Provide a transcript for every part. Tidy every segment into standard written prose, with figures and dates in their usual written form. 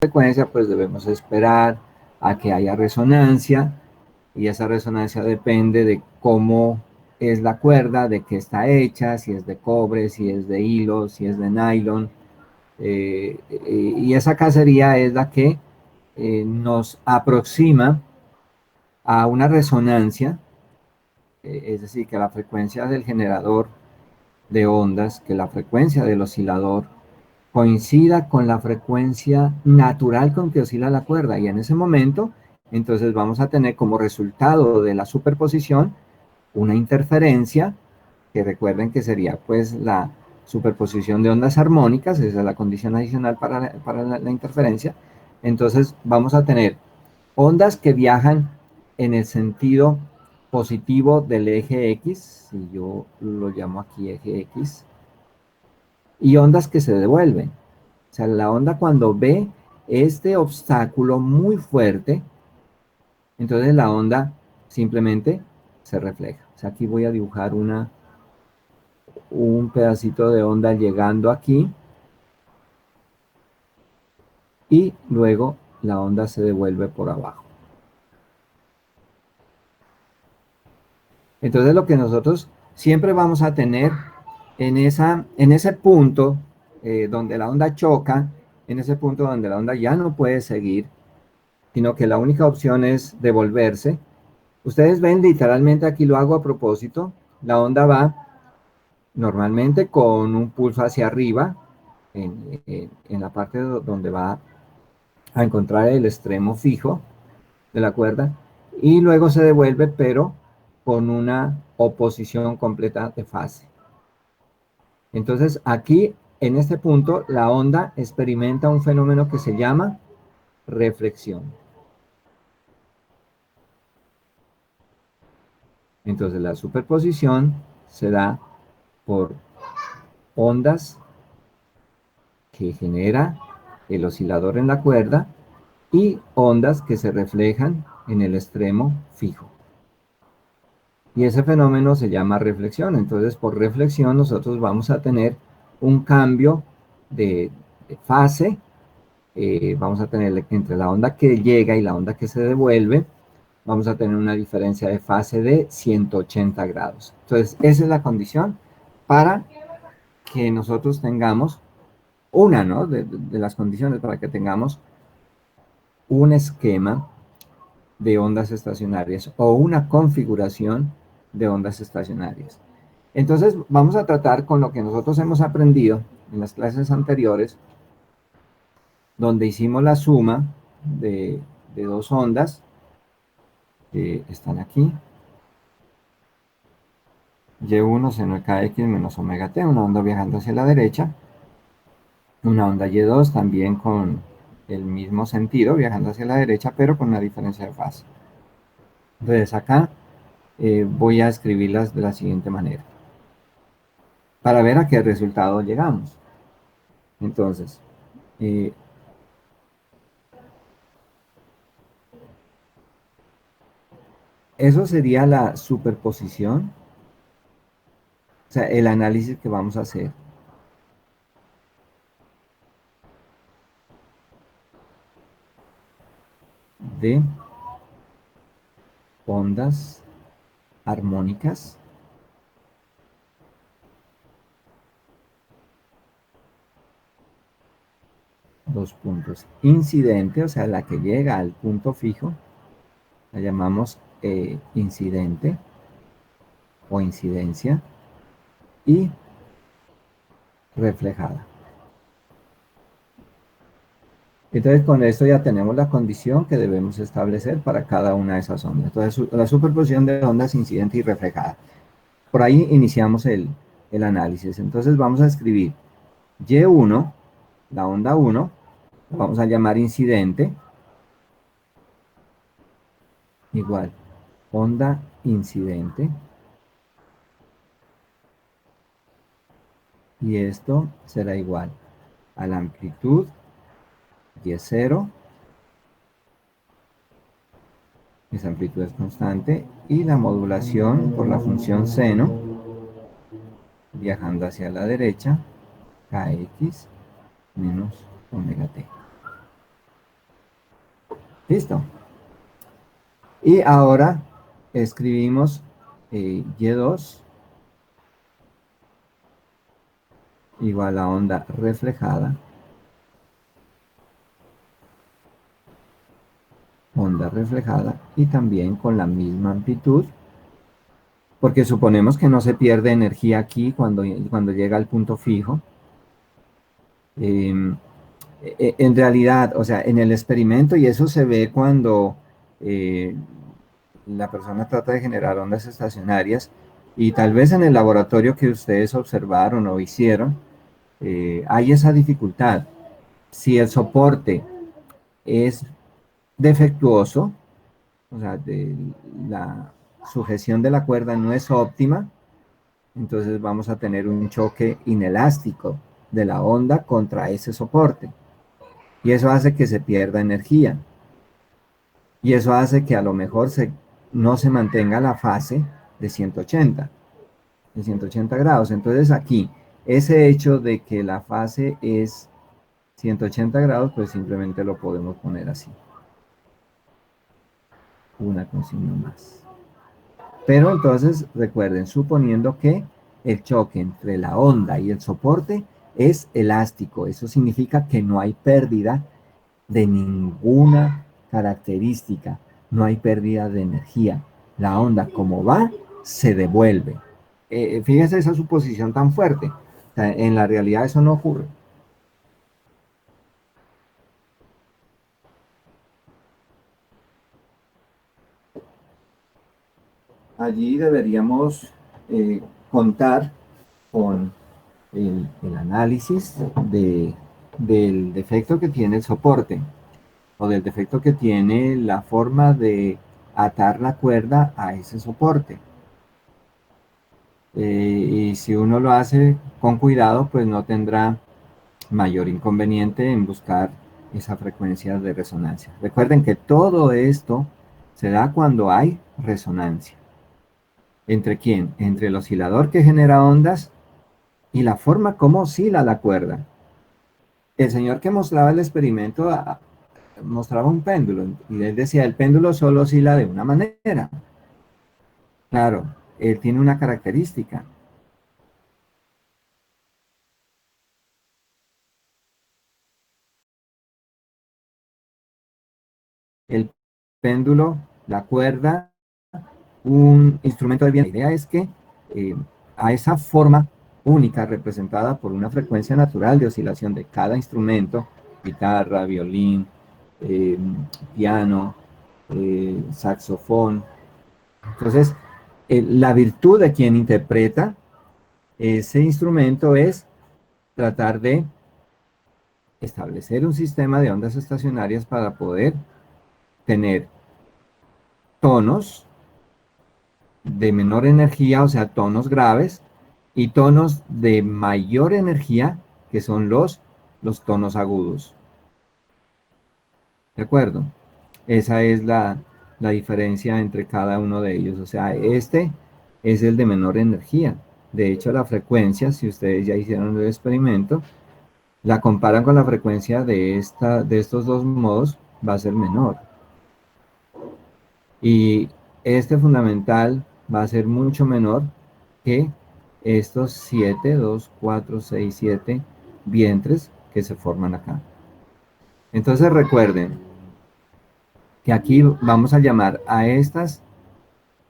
frecuencia, pues debemos esperar a que haya resonancia, y esa resonancia depende de cómo es la cuerda, de qué está hecha, si es de cobre, si es de hilo, si es de nylon. Y esa casería es la que nos aproxima a una resonancia, es decir, que la frecuencia del generador de ondas, que la frecuencia del oscilador coincida con la frecuencia natural con que oscila la cuerda, y en ese momento entonces vamos a tener como resultado de la superposición una interferencia, que recuerden que sería pues la superposición de ondas armónicas. Esa es la condición adicional para la interferencia. Entonces vamos a tener ondas que viajan en el sentido positivo del eje X, si yo lo llamo aquí eje X, y ondas que se devuelven. O sea, la onda cuando ve este obstáculo muy fuerte, entonces la onda simplemente se refleja. O sea, aquí voy a dibujar un pedacito de onda llegando aquí, y luego la onda se devuelve por abajo. Entonces lo que nosotros siempre vamos a tener en ese punto donde la onda choca, en ese punto donde la onda ya no puede seguir, sino que la única opción es devolverse. Ustedes ven, literalmente aquí lo hago a propósito, la onda va normalmente con un pulso hacia arriba, en la parte donde va a encontrar el extremo fijo de la cuerda, y luego se devuelve, pero con una oposición completa de fase. Entonces aquí, en este punto, la onda experimenta un fenómeno que se llama reflexión. Entonces la superposición se da por ondas que genera el oscilador en la cuerda y ondas que se reflejan en el extremo fijo. Y ese fenómeno se llama reflexión. Entonces, por reflexión nosotros vamos a tener un cambio de fase. Vamos a tener entre la onda que llega y la onda que se devuelve, vamos a tener una diferencia de fase de 180 grados. Entonces, esa es la condición para que nosotros tengamos una, ¿no?, de las condiciones para que tengamos un esquema de ondas estacionarias o una configuración de ondas estacionarias. Entonces vamos a tratar con lo que nosotros hemos aprendido en las clases anteriores, donde hicimos la suma de dos ondas que están aquí. Y1 seno kx menos omega t, una onda viajando hacia la derecha. Una onda Y2 también con el mismo sentido, viajando hacia la derecha, pero con una diferencia de fase. Entonces acá voy a escribirlas de la siguiente manera, para ver a qué resultado llegamos. Entonces, eso sería la superposición, o sea, el análisis que vamos a hacer. De ondas armónicas dos puntos. Incidente, o sea, la que llega al punto fijo, la llamamos incidente o incidencia, y reflejada. Entonces con esto ya tenemos la condición que debemos establecer para cada una de esas ondas. Entonces la superposición de ondas incidente y reflejada. Por ahí iniciamos el análisis. Entonces vamos a escribir Y1, la onda 1, la vamos a llamar incidente, igual onda incidente, y esto será igual a la amplitud Y0, esa amplitud es constante, y la modulación por la función seno, viajando hacia la derecha, kx menos omega t. Listo. Y ahora escribimos Y2 igual a onda reflejada y también con la misma amplitud, porque suponemos que no se pierde energía aquí cuando llega al punto fijo. Eh, en realidad, o sea, en el experimento, y eso se ve cuando eh, la persona trata de generar ondas estacionarias, y tal vez en el laboratorio que ustedes observaron o hicieron, hay esa dificultad. Si el soporte es defectuoso, o sea, la sujeción de la cuerda no es óptima, entonces vamos a tener un choque inelástico de la onda contra ese soporte. Y eso hace que se pierda energía. Y eso hace que a lo mejor no se mantenga la fase de 180, de 180 grados. Entonces aquí, ese hecho de que la fase es 180 grados, pues simplemente lo podemos poner así. Una consigna más. Pero entonces recuerden, suponiendo que el choque entre la onda y el soporte es elástico, eso significa que no hay pérdida de ninguna característica, no hay pérdida de energía. La onda como va, se devuelve. Fíjense esa suposición tan fuerte. O sea, en la realidad eso no ocurre. Allí deberíamos contar con el análisis del defecto que tiene el soporte o del defecto que tiene la forma de atar la cuerda a ese soporte. Y si uno lo hace con cuidado, pues no tendrá mayor inconveniente en buscar esa frecuencia de resonancia. Recuerden que todo esto se da cuando hay resonancia. ¿Entre quién? Entre el oscilador que genera ondas y la forma como oscila la cuerda. El señor que mostraba el experimento mostraba un péndulo y él decía, el péndulo solo oscila de una manera. Claro, él tiene una característica. El péndulo, la cuerda, un instrumento de viento. La idea es que eh, a esa forma única representada por una frecuencia natural de oscilación de cada instrumento, guitarra, violín, eh, piano, saxofón. Entonces, la virtud de quien interpreta ese instrumento es tratar de establecer un sistema de ondas estacionarias para poder tener tonos de menor energía, o sea, tonos graves, y tonos de mayor energía, que son los tonos agudos. ¿De acuerdo? Esa es la diferencia entre cada uno de ellos. O sea, este es el de menor energía. De hecho, la frecuencia, si ustedes ya hicieron el experimento, la comparan con la frecuencia de estos dos modos, va a ser menor. Y este fundamental va a ser mucho menor que estos 7, 2, 4, 6, 7 vientres que se forman acá. Entonces recuerden que aquí vamos a llamar a estas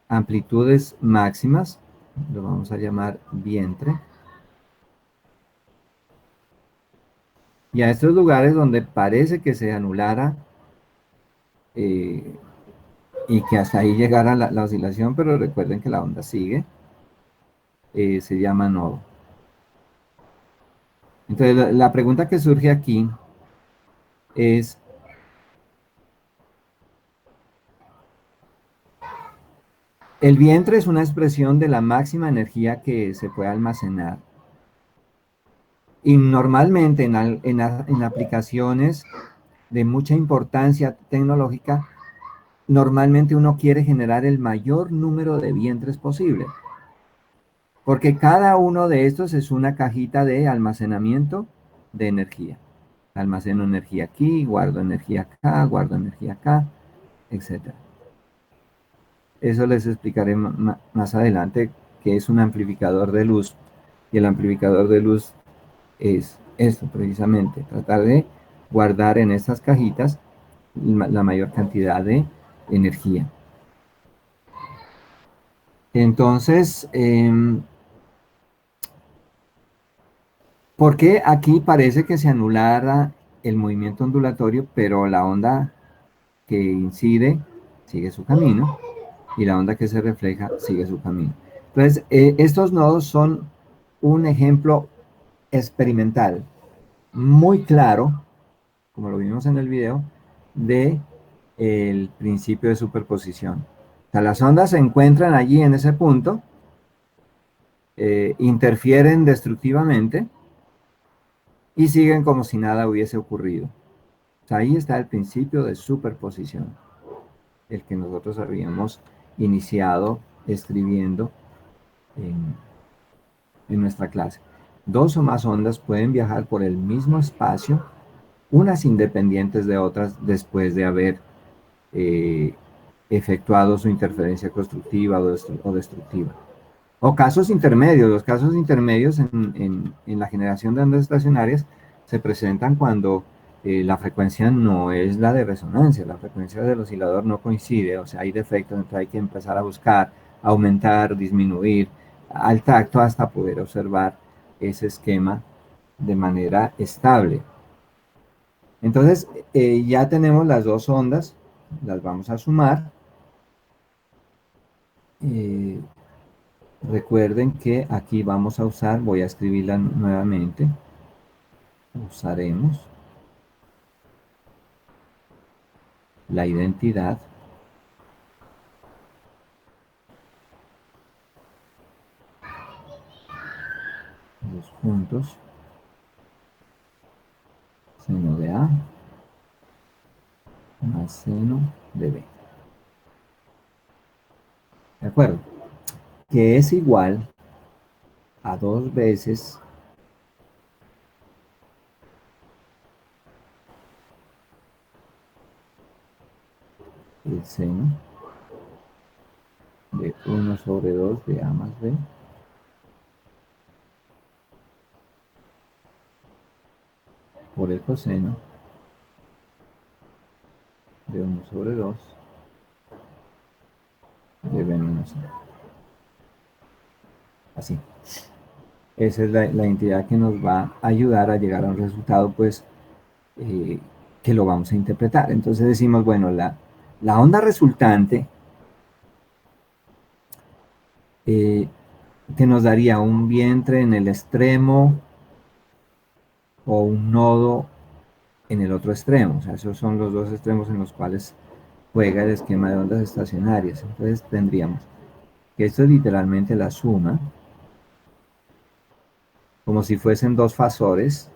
amplitudes máximas, lo vamos a llamar vientre, y a estos lugares donde parece que se anulara eh, y que hasta ahí llegara la oscilación, pero recuerden que la onda sigue, se llama nodo. Entonces la pregunta que surge aquí es, el vientre es una expresión de la máxima energía que se puede almacenar. Y normalmente en aplicaciones de mucha importancia tecnológica, normalmente uno quiere generar el mayor número de vientres posible. Porque cada uno de estos es una cajita de almacenamiento de energía. Almaceno energía aquí, guardo energía acá, guardo energía acá, etc. Eso les explicaré más adelante, que es un amplificador de luz. Y el amplificador de luz es esto precisamente, tratar de guardar en estas cajitas la mayor cantidad de energía. Entonces, ¿por qué aquí parece que se anulara el movimiento ondulatorio, pero la onda que incide sigue su camino y la onda que se refleja sigue su camino? Entonces, estos nodos son un ejemplo experimental muy claro, como lo vimos en el video, de el principio de superposición. O sea, las ondas se encuentran allí en ese punto, interfieren destructivamente y siguen como si nada hubiese ocurrido. O sea, ahí está el principio de superposición, el que nosotros habíamos iniciado escribiendo en nuestra clase. Dos o más ondas pueden viajar por el mismo espacio, unas independientes de otras, después de haber eh, efectuado su interferencia constructiva o destructiva. O casos intermedios. Los casos intermedios en la generación de ondas estacionarias se presentan cuando la frecuencia no es la de resonancia, la frecuencia del oscilador no coincide, o sea, hay defectos, entonces hay que empezar a buscar, aumentar, disminuir al tacto hasta poder observar ese esquema de manera estable. Entonces, ya tenemos las dos ondas, las vamos a sumar. Eh, Recuerden que aquí vamos a usar, voy a escribirla nuevamente, usaremos la identidad dos puntos, seno de A más seno de B. ¿De acuerdo? Que es igual a 2 veces el seno de 1/2 de A más B por el coseno de 1/2 de B menos A. Así. Esa es la entidad que nos va a ayudar a llegar a un resultado, pues, eh, que lo vamos a interpretar. Entonces decimos, bueno, la onda resultante que nos daría un vientre en el extremo o un nodo en el otro extremo. O sea, esos son los dos extremos en los cuales juega el esquema de ondas estacionarias. Entonces tendríamos que esto es literalmente la suma, como si fuesen dos fasores.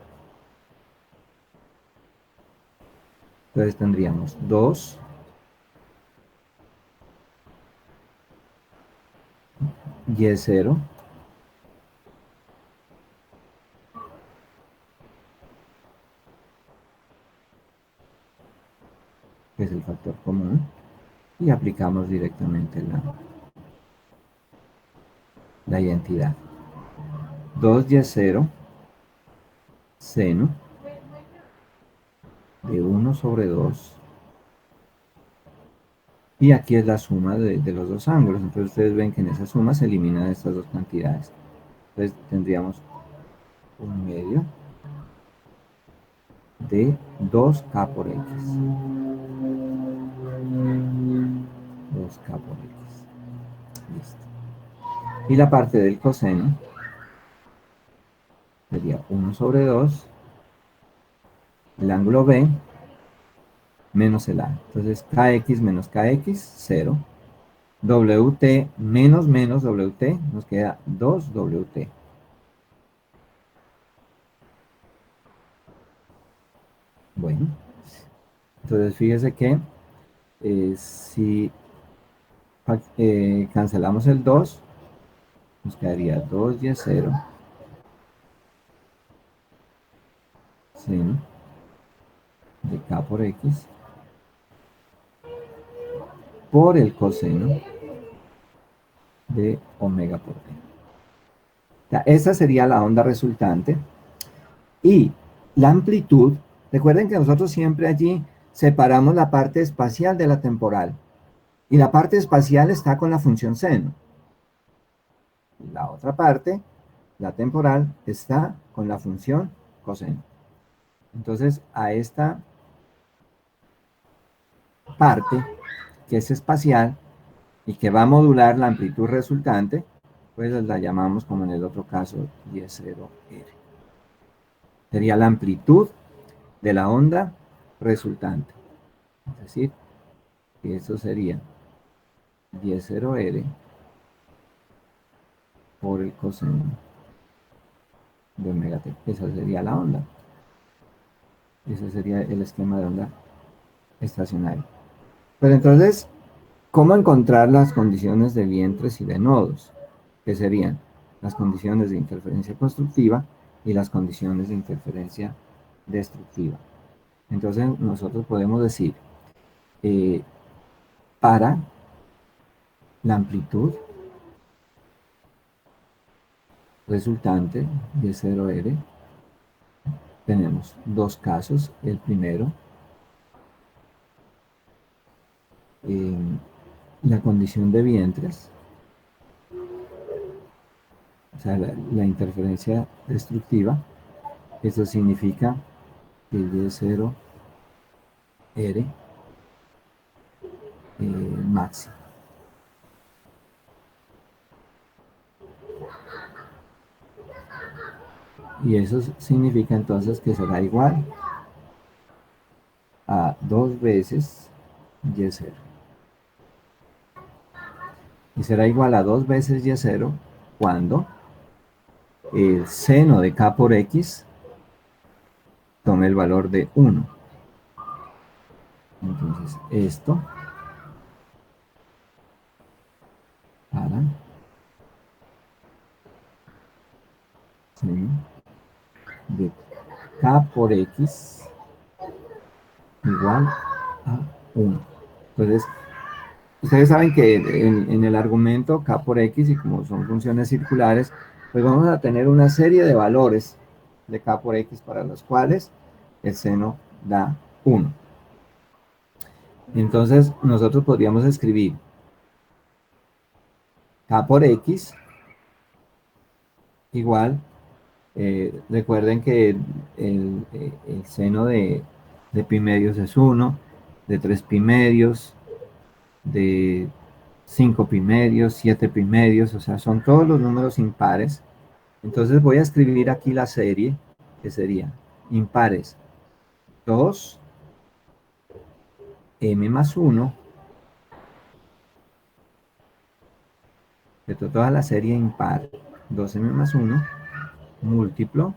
Entonces tendríamos 2 y0 que es el factor común, y aplicamos directamente la identidad. 2y0 seno de 1/2, y aquí es la suma de los dos ángulos. Entonces ustedes ven que en esa suma se eliminan estas dos cantidades. Entonces tendríamos un medio de 2k por x. 2k por x. Listo. Y la parte del coseno sería 1/2, el ángulo B menos el A. Entonces kx menos kx, 0. Wt menos menos Wt, nos queda 2Wt. Bueno, entonces fíjese que si cancelamos el 2, nos quedaría 2y0 seno de K por X por el coseno de omega por T. O sea, esa sería la onda resultante. Y la amplitud, recuerden que nosotros siempre allí separamos la parte espacial de la temporal. Y la parte espacial está con la función seno. La otra parte, la temporal, está con la función coseno. Entonces, a esta parte, que es espacial y que va a modular la amplitud resultante, pues la llamamos, como en el otro caso, Y0R. Sería la amplitud de la onda resultante. Es decir, que eso sería Y0R por el coseno de omega t. Esa sería la onda. Ese sería el esquema de onda estacionario. Pero entonces, ¿cómo encontrar las condiciones de vientres y de nodos? Que serían las condiciones de interferencia constructiva y las condiciones de interferencia destructiva. Entonces, nosotros podemos decir, para la amplitud resultante de 0R, tenemos dos casos. El primero, la condición de vientres, o sea, la interferencia destructiva. Eso significa que Y0R máximo. Y eso significa entonces que será igual a 2 veces Y0. Y será igual a 2 veces Y0 cuando el seno de K por X tome el valor de 1. Entonces esto para seno de K por X igual a 1. Entonces, ustedes saben que en el argumento K por X, y como son funciones circulares, pues vamos a tener una serie de valores de K por X para los cuales el seno da 1. Entonces, nosotros podríamos escribir K por X igual, recuerden que el seno de pi medios es 1, de 3 pi medios, de 5 pi medios, 7 pi medios, o sea, son todos los números impares. Entonces voy a escribir aquí la serie, que sería impares 2, m más 1, de toda la serie impar, 2m más 1, múltiplo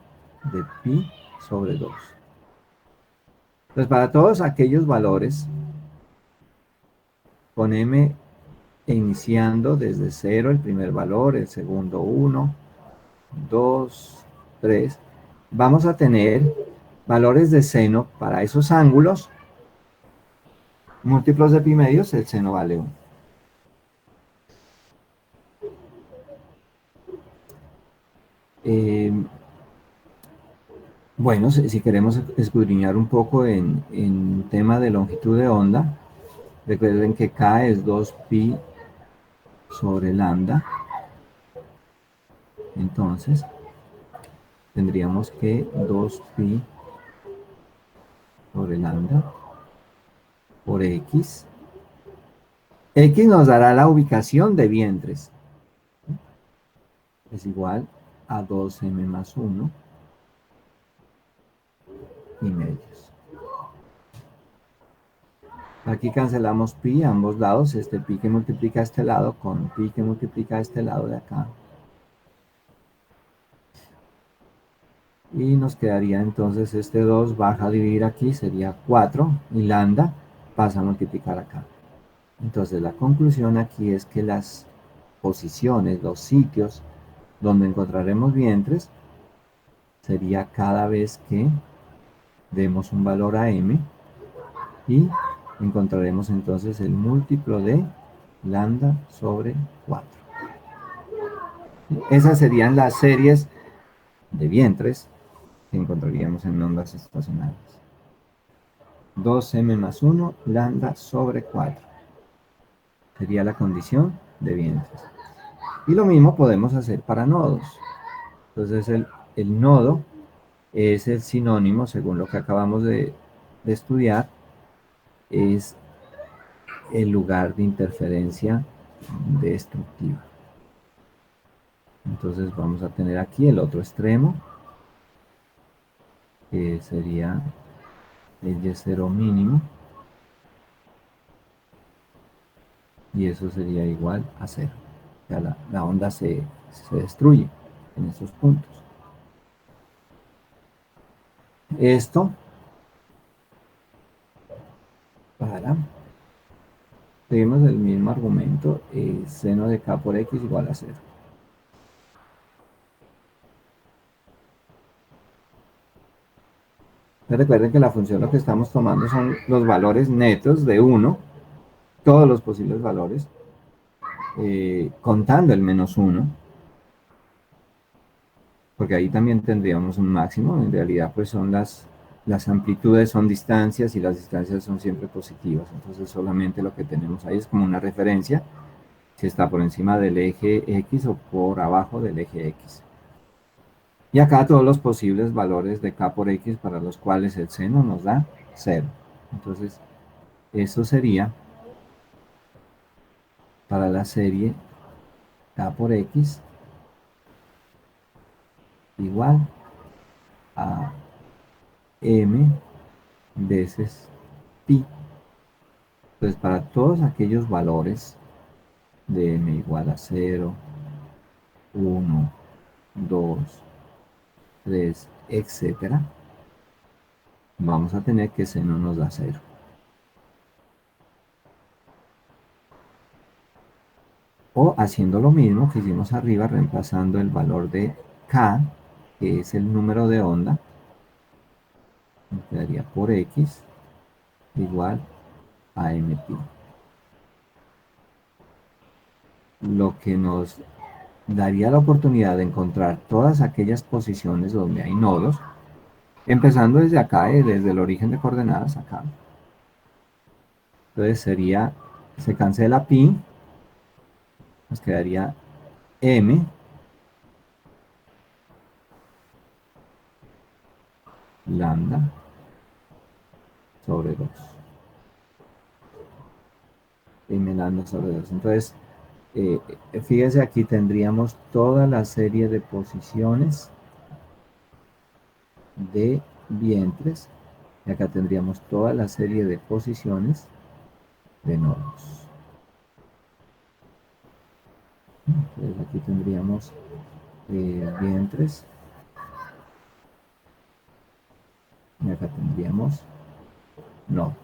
de pi sobre 2. Entonces, para todos aquellos valores, con m iniciando desde 0 el primer valor, el segundo 1, 2, 3, vamos a tener valores de seno para esos ángulos múltiplos de pi medios, el seno vale 1. Bueno, si queremos escudriñar un poco en tema de longitud de onda, recuerden que K es 2pi sobre lambda. Entonces, tendríamos que 2pi sobre lambda por X. X nos dará la ubicación de vientres. Es igual a 2m más 1 y medios. Aquí cancelamos pi a ambos lados, este pi que multiplica a este lado con pi que multiplica a este lado de acá. Y nos quedaría entonces este 2 baja a dividir aquí, sería 4, y lambda pasa a multiplicar acá. Entonces la conclusión aquí es que las posiciones, los sitios donde encontraremos vientres, sería cada vez que demos un valor a m, y encontraremos entonces el múltiplo de lambda sobre 4. Esas serían las series de vientres que encontraríamos en ondas estacionarias. 2m más 1, lambda sobre 4. Sería la condición de vientres. Y lo mismo podemos hacer para nodos. Entonces el nodo es el sinónimo, según lo que acabamos de estudiar, es el lugar de interferencia destructiva. Entonces vamos a tener aquí el otro extremo, que sería el Y0 mínimo, y eso sería igual a 0. Ya la onda se destruye en estos puntos. Esto para, seguimos el mismo argumento, seno de k por x igual a 0. Recuerden que la función lo que estamos tomando son los valores netos de 1, todos los posibles valores, contando el menos 1, porque ahí también tendríamos un máximo. En realidad pues son las amplitudes son distancias y las distancias son siempre positivas, entonces solamente lo que tenemos ahí es como una referencia, si está por encima del eje X o por abajo del eje X. Y acá todos los posibles valores de k por x para los cuales el seno nos da 0. Entonces, eso sería para la serie k por x igual a m veces pi. Entonces, para todos aquellos valores de m igual a 0, 1, 2, 3, etcétera, vamos a tener que seno nos da 0. O haciendo lo mismo que hicimos arriba, reemplazando el valor de k, que es el número de onda, nos quedaría por x igual a mpi. Lo que nos daría la oportunidad de encontrar todas aquellas posiciones donde hay nodos, empezando desde acá, desde el origen de coordenadas acá. Entonces sería, se cancela pi, nos quedaría m lambda sobre 2. M lambda sobre 2. Entonces, fíjese, aquí tendríamos toda la serie de posiciones de vientres, y acá tendríamos toda la serie de posiciones de nodos. Entonces aquí tendríamos vientres, y acá tendríamos nodos.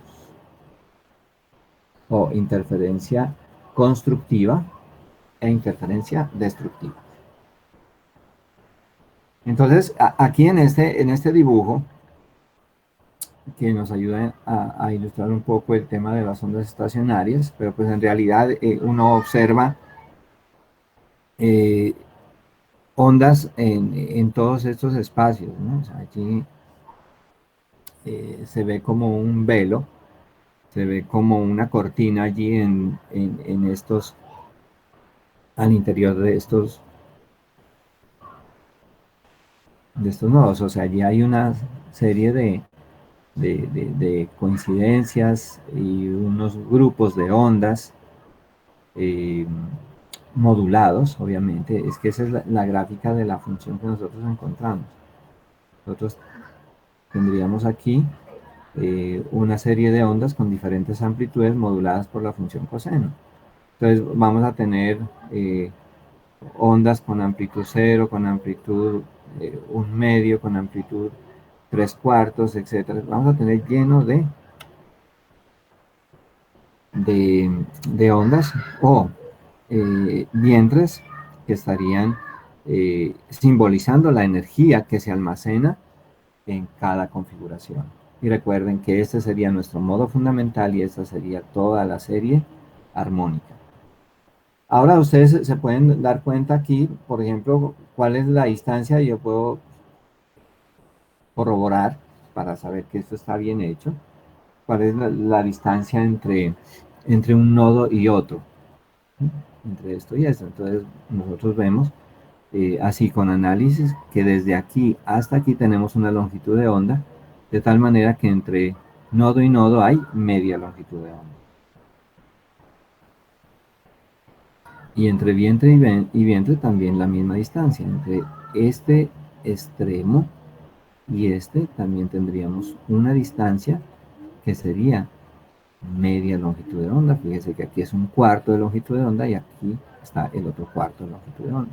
O interferencia constructiva e interferencia destructiva. Entonces, aquí en este dibujo, que nos ayuda a ilustrar un poco el tema de las ondas estacionarias, pero pues en realidad uno observa ondas en todos estos espacios, ¿no? O sea, allí se ve como un velo, se ve como una cortina allí en estos, al interior de estos nodos. O sea, allí hay una serie de coincidencias y unos grupos de ondas modulados, obviamente. Es que esa es la gráfica de la función que nosotros encontramos. Nosotros tendríamos aquí una serie de ondas con diferentes amplitudes moduladas por la función coseno. Entonces vamos a tener ondas con amplitud 0, con amplitud 1 medio, con amplitud 3 cuartos, etc. Vamos a tener lleno de ondas o vientres que estarían simbolizando la energía que se almacena en cada configuración. Y recuerden que este sería nuestro modo fundamental y esta sería toda la serie armónica. Ahora ustedes se pueden dar cuenta aquí, por ejemplo, cuál es la distancia. Yo puedo corroborar para saber que esto está bien hecho. Cuál es la distancia entre un nodo y otro, ¿sí? Entre esto y esto. Entonces nosotros vemos así con análisis que desde aquí hasta aquí tenemos una longitud de onda, de tal manera que entre nodo y nodo hay media longitud de onda. Y entre vientre y vientre también la misma distancia. Entre este extremo y este también tendríamos una distancia que sería media longitud de onda. Fíjese que aquí es un cuarto de longitud de onda y aquí está el otro cuarto de longitud de onda.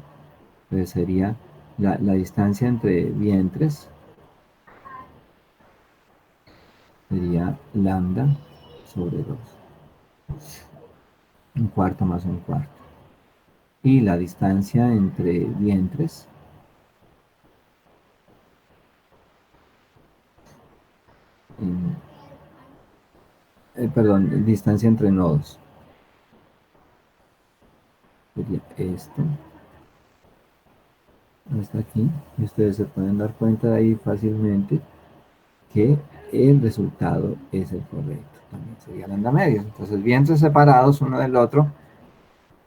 Entonces sería la distancia entre vientres, sería lambda sobre 2. Un cuarto más un cuarto. Y la distancia entre vientres, en, perdón, distancia entre nodos, sería esto, hasta aquí. Y ustedes se pueden dar cuenta de ahí fácilmente que el resultado es el correcto. También sería lambda medios. Entonces, vientres separados uno del otro,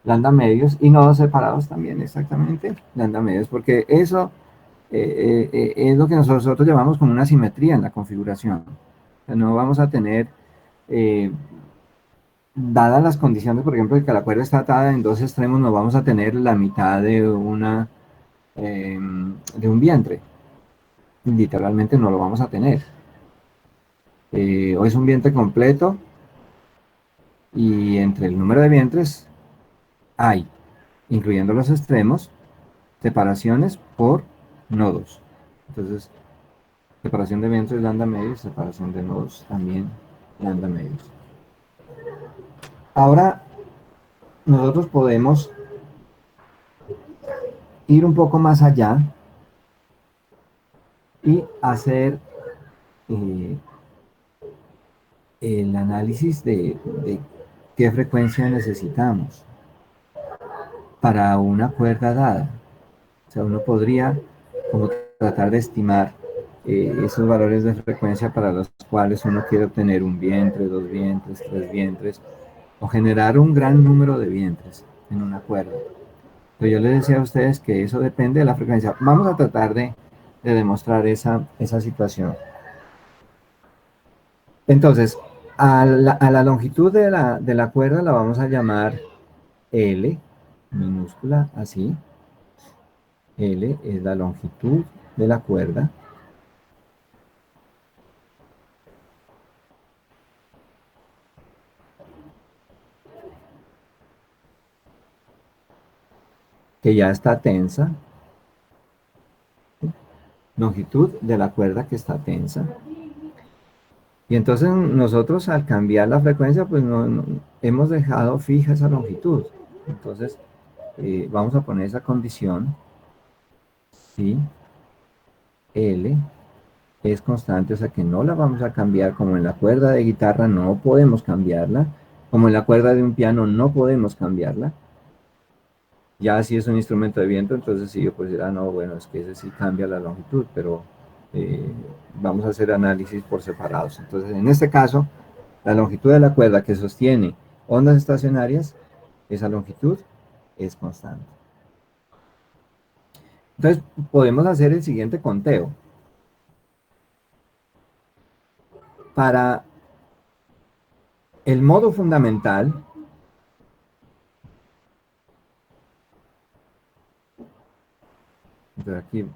lambda medios, y nodos separados también, exactamente, lambda medios, porque eso es lo que nosotros llamamos como una simetría en la configuración. O sea, no vamos a tener, eh, dadas las condiciones, por ejemplo, de que la cuerda está atada en dos extremos, no vamos a tener la mitad de un vientre. Literalmente no lo vamos a tener. O es un vientre completo y entre el número de vientres hay, incluyendo los extremos, separaciones por nodos. Entonces, separación de vientres lambda medios, separación de nodos también lambda medios. Ahora nosotros podemos ir un poco más allá y hacer eh, el análisis de qué frecuencia necesitamos para una cuerda dada. O sea, uno podría como tratar de estimar esos valores de frecuencia para los cuales uno quiere obtener un vientre, dos vientres, tres vientres, o generar un gran número de vientres en una cuerda. Pero yo les decía a ustedes que eso depende de la frecuencia. Vamos a tratar de demostrar esa situación. Entonces, a la longitud de la cuerda la vamos a llamar L, minúscula, así. L es la longitud de la cuerda. Que ya está tensa, longitud de la cuerda que está tensa. Y entonces nosotros al cambiar la frecuencia, pues hemos dejado fija esa longitud. Entonces vamos a poner esa condición, si L es constante, o sea que no la vamos a cambiar, como en la cuerda de guitarra no podemos cambiarla, como en la cuerda de un piano no podemos cambiarla. Ya si es un instrumento de viento, entonces sí, yo pues dirá, no, bueno, es que ese sí cambia la longitud, pero eh, vamos a hacer análisis por separados. Entonces, en este caso, la longitud de la cuerda que sostiene ondas estacionarias, esa longitud es constante. Entonces, podemos hacer el siguiente conteo. Para el modo fundamental, entonces aquí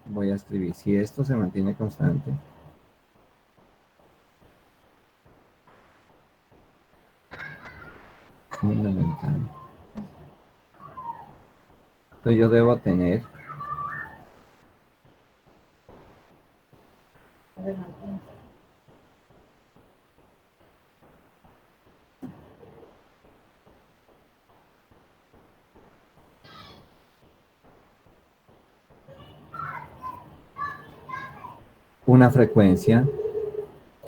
voy a escribir, si esto se mantiene constante, fundamental. Entonces yo debo tener una frecuencia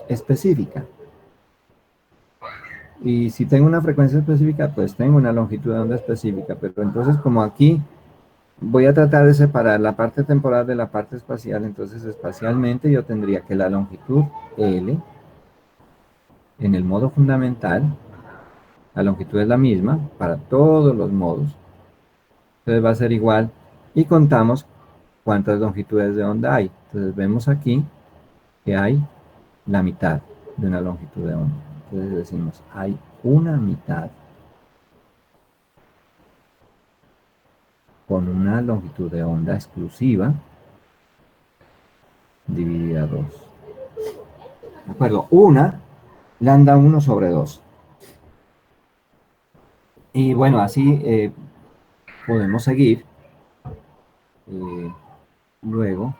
específica. Y si tengo una frecuencia específica, pues tengo una longitud de onda específica. Pero entonces, como aquí voy a tratar de separar la parte temporal de la parte espacial, entonces espacialmente yo tendría que la longitud L en el modo fundamental, la longitud es la misma para todos los modos, entonces va a ser igual y contamos cuántas longitudes de onda hay. Entonces vemos aquí que hay la mitad de una longitud de onda. Entonces decimos, hay una mitad con una longitud de onda exclusiva dividida 2. ¿De acuerdo? Una lambda 1/2. Y bueno, así podemos seguir. Luego,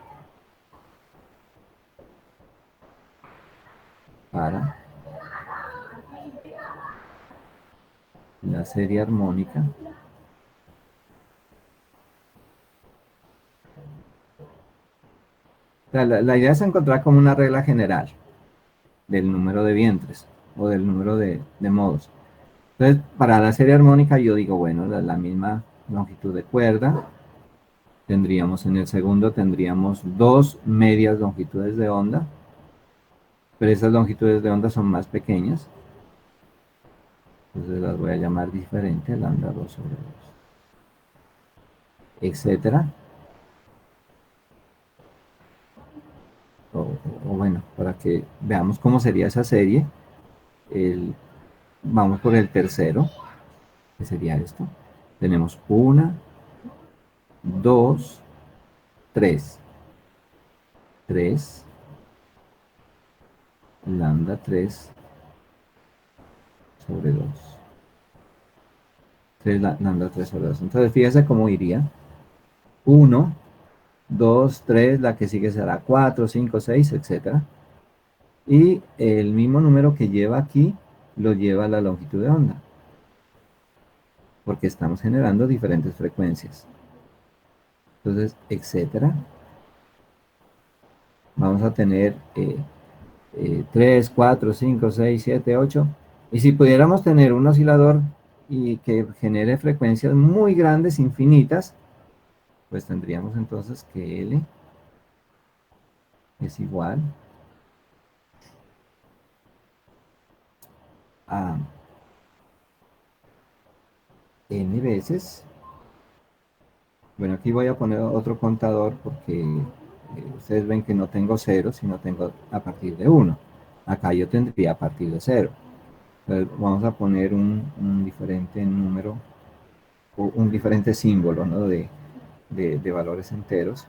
para la serie armónica, o sea, la idea es encontrar como una regla general del número de vientres o del número de modos. Entonces, para la serie armónica yo digo, bueno, la misma longitud de cuerda, tendríamos en el segundo, tendríamos dos medias longitudes de onda, pero esas longitudes de onda son más pequeñas, entonces las voy a llamar diferente, lambda 2/2, etcétera. O bueno, para que veamos cómo sería esa serie, vamos por el tercero, que sería esto. Tenemos 1, 2, 3. 3, lambda 3/2. 3 lambda 3/2. Entonces, fíjese cómo iría. 1, 2, 3, la que sigue será 4, 5, 6, etc. Y el mismo número que lleva aquí, lo lleva a la longitud de onda, porque estamos generando diferentes frecuencias. Entonces, etcétera. Vamos a tener 3, 4, 5, 6, 7, 8. Y si pudiéramos tener un oscilador y que genere frecuencias muy grandes, infinitas, pues tendríamos entonces que L es igual a N veces. Bueno, aquí voy a poner otro contador porque ustedes ven que no tengo 0, sino tengo a partir de 1. Acá yo tendría a partir de 0. Entonces vamos a poner un diferente número, o un diferente símbolo, ¿no? de valores enteros,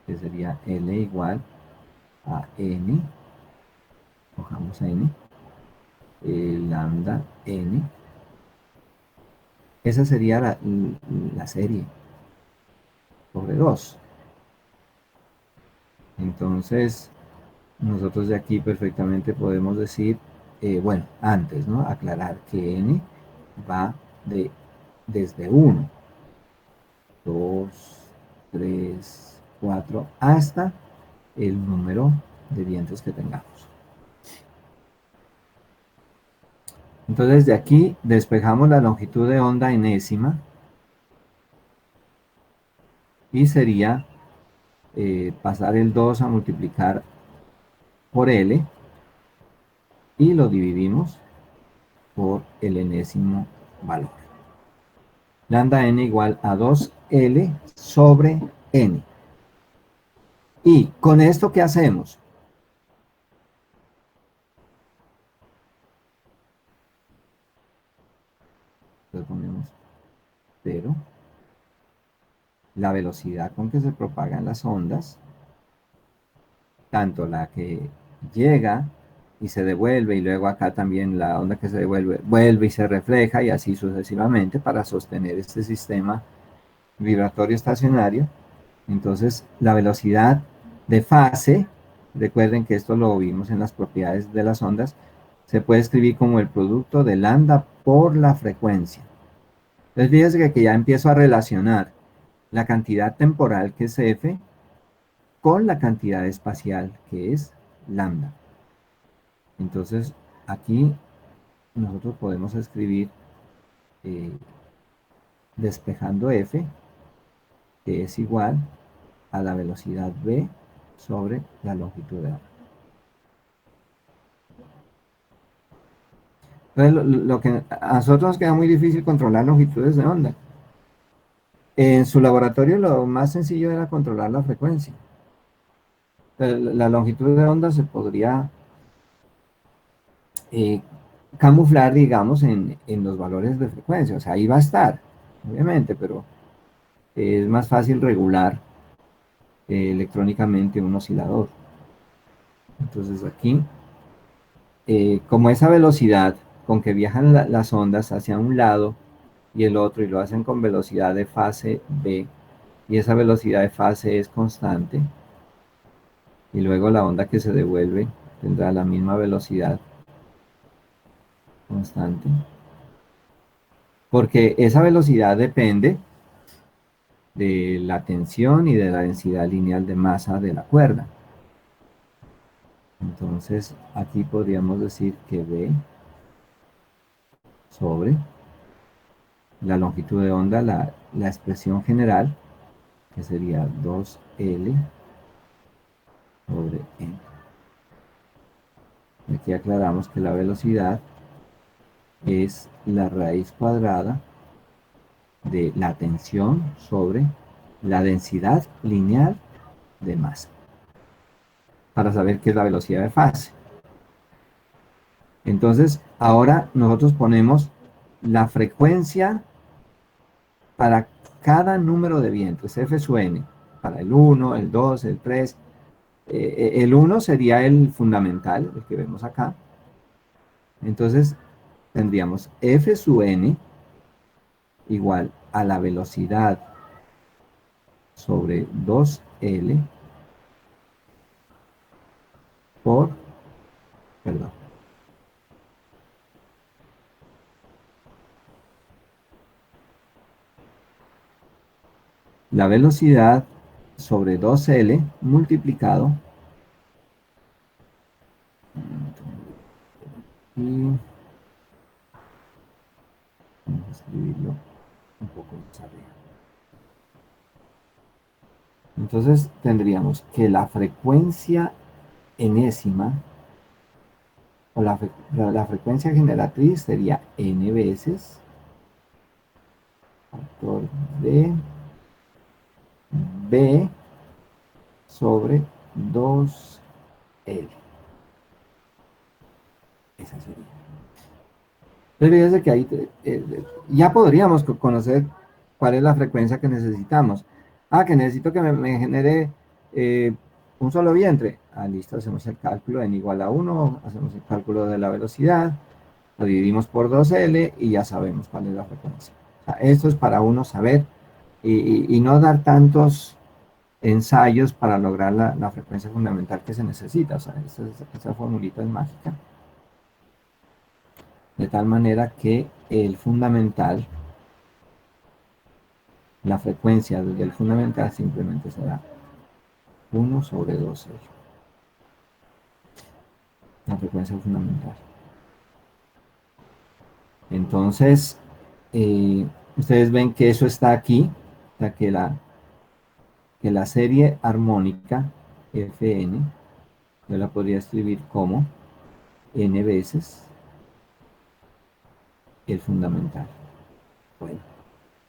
que sería L igual a N, cojamos N, lambda N. Esa sería la serie sobre 2. Entonces, nosotros de aquí perfectamente podemos decir, bueno, antes, ¿no? Aclarar que N va desde 1, 2, 3, 4, hasta el número de dientes que tengamos. Entonces, de aquí despejamos la longitud de onda enésima y sería pasar el 2 a multiplicar por L y lo dividimos por el enésimo valor. Lambda n igual a 2L sobre n. Y con esto, ¿qué hacemos? Entonces ponemos 0. La velocidad con que se propagan las ondas, tanto la que llega y se devuelve, y luego acá también la onda que se devuelve, vuelve y se refleja, y así sucesivamente para sostener este sistema vibratorio estacionario. Entonces, la velocidad de fase, recuerden que esto lo vimos en las propiedades de las ondas, se puede escribir como el producto de lambda por la frecuencia. Entonces, fíjense que ya empiezo a relacionar la cantidad temporal, que es F, con la cantidad espacial, que es lambda. Entonces, aquí nosotros podemos escribir eh, despejando f, que es igual a la velocidad v sobre la longitud de onda. Entonces, lo que a nosotros nos queda muy difícil controlar longitudes de onda. En su laboratorio lo más sencillo era controlar la frecuencia. La longitud de onda se podría eh, camuflar, digamos, en los valores de frecuencia. O sea, ahí va a estar, obviamente, pero es más fácil regular electrónicamente un oscilador. Entonces aquí, como esa velocidad con que viajan las ondas hacia un lado y el otro, y lo hacen con velocidad de fase b, y esa velocidad de fase es constante, y luego la onda que se devuelve tendrá la misma velocidad constante, porque esa velocidad depende de la tensión y de la densidad lineal de masa de la cuerda. Entonces aquí podríamos decir que V sobre la longitud de onda, la expresión general, que sería 2L sobre N. Aquí aclaramos que la velocidad es la raíz cuadrada de la tensión sobre la densidad lineal de masa, para saber qué es la velocidad de fase. Entonces, ahora nosotros ponemos la frecuencia para cada número de vientos, F sub n, para el 1, el 2, el 3. El 1 sería el fundamental, el que vemos acá. Entonces, tendríamos F sub n igual a la velocidad sobre 2L por, perdón, la velocidad sobre 2L multiplicado, y vamos a escribirlo un poco más arriba. Entonces tendríamos que la frecuencia enésima, o la frecuencia generatriz sería n veces factor de b sobre 2L. Esa sería. Entonces fíjense que ahí ya podríamos conocer cuál es la frecuencia que necesitamos. Ah, que necesito que me genere un solo vientre. Ah, listo, hacemos el cálculo en igual a 1, hacemos el cálculo de la velocidad, lo dividimos por 2L y ya sabemos cuál es la frecuencia. O sea, esto es para uno saber y no dar tantos ensayos para lograr la frecuencia fundamental que se necesita. O sea, esa formulita es mágica. De tal manera que el fundamental, la frecuencia del fundamental simplemente será 1 sobre 2L. La frecuencia fundamental. Entonces, ustedes ven que eso está aquí, o sea que la serie armónica Fn, yo la podría escribir como n veces el fundamental. Bueno,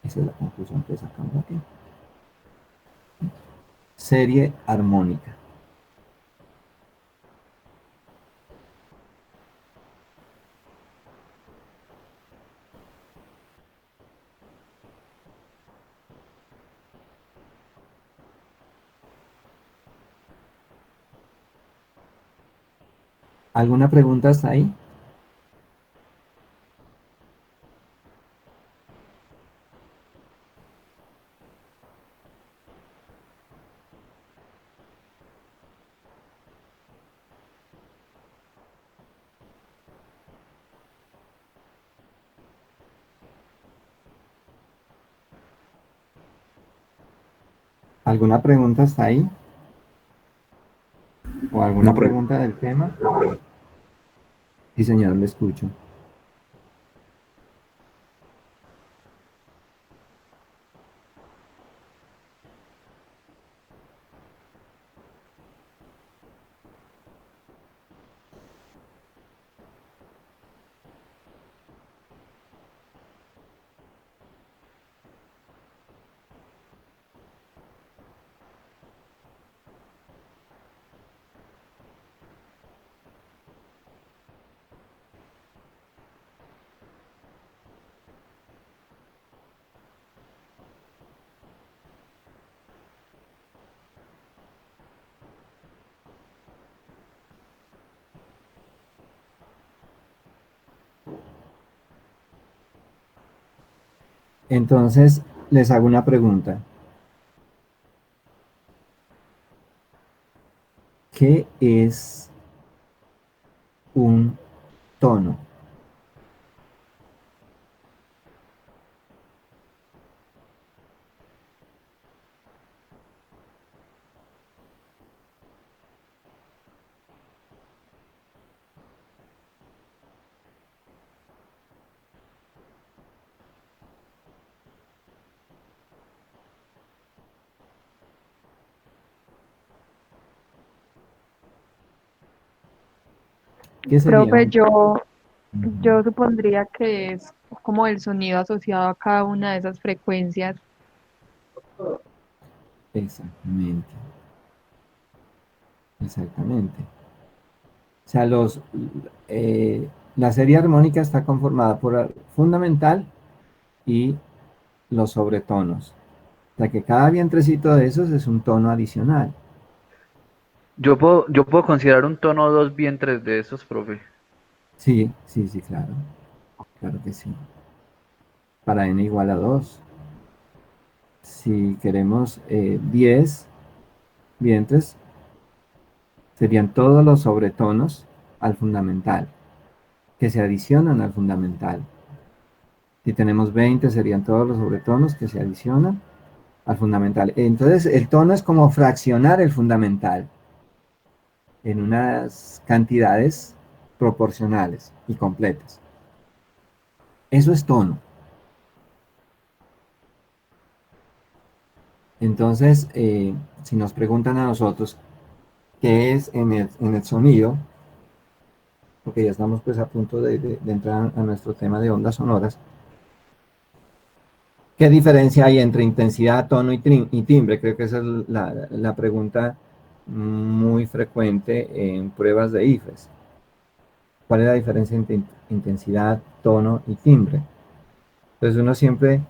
esa es la conclusión que sacamos aquí. Serie armónica. ¿Alguna pregunta hasta ahí? ¿Alguna pregunta hasta ahí? ¿O alguna Una pregunta. pregunta del tema? Sí, señor, le escucho. Entonces, les hago una pregunta. ¿Qué es un tono? ¿Qué sería Profe, un tono? yo supondría que es como el sonido asociado a cada una de esas frecuencias. Exactamente, exactamente. O sea, la serie armónica está conformada por el fundamental y los sobretonos. O sea, que cada vientrecito de esos es un tono adicional. Yo puedo considerar un tono dos vientres de esos, profe. Sí, sí, sí, claro. Claro que sí. Para n igual a 2. Si queremos 10 vientres, serían todos los sobretonos al fundamental, que se adicionan al fundamental. Si tenemos 20, serían todos los sobretonos que se adicionan al fundamental. Entonces, el tono es como fraccionar el fundamental en unas cantidades proporcionales y completas. Eso es tono. Entonces, si nos preguntan a nosotros qué es en el sonido, porque ya estamos pues a punto de entrar a nuestro tema de ondas sonoras, ¿qué diferencia hay entre intensidad, tono y timbre? Creo que esa es la pregunta muy frecuente en pruebas de IFES. ¿Cuál es la diferencia entre intensidad, tono y timbre? Entonces uno siempre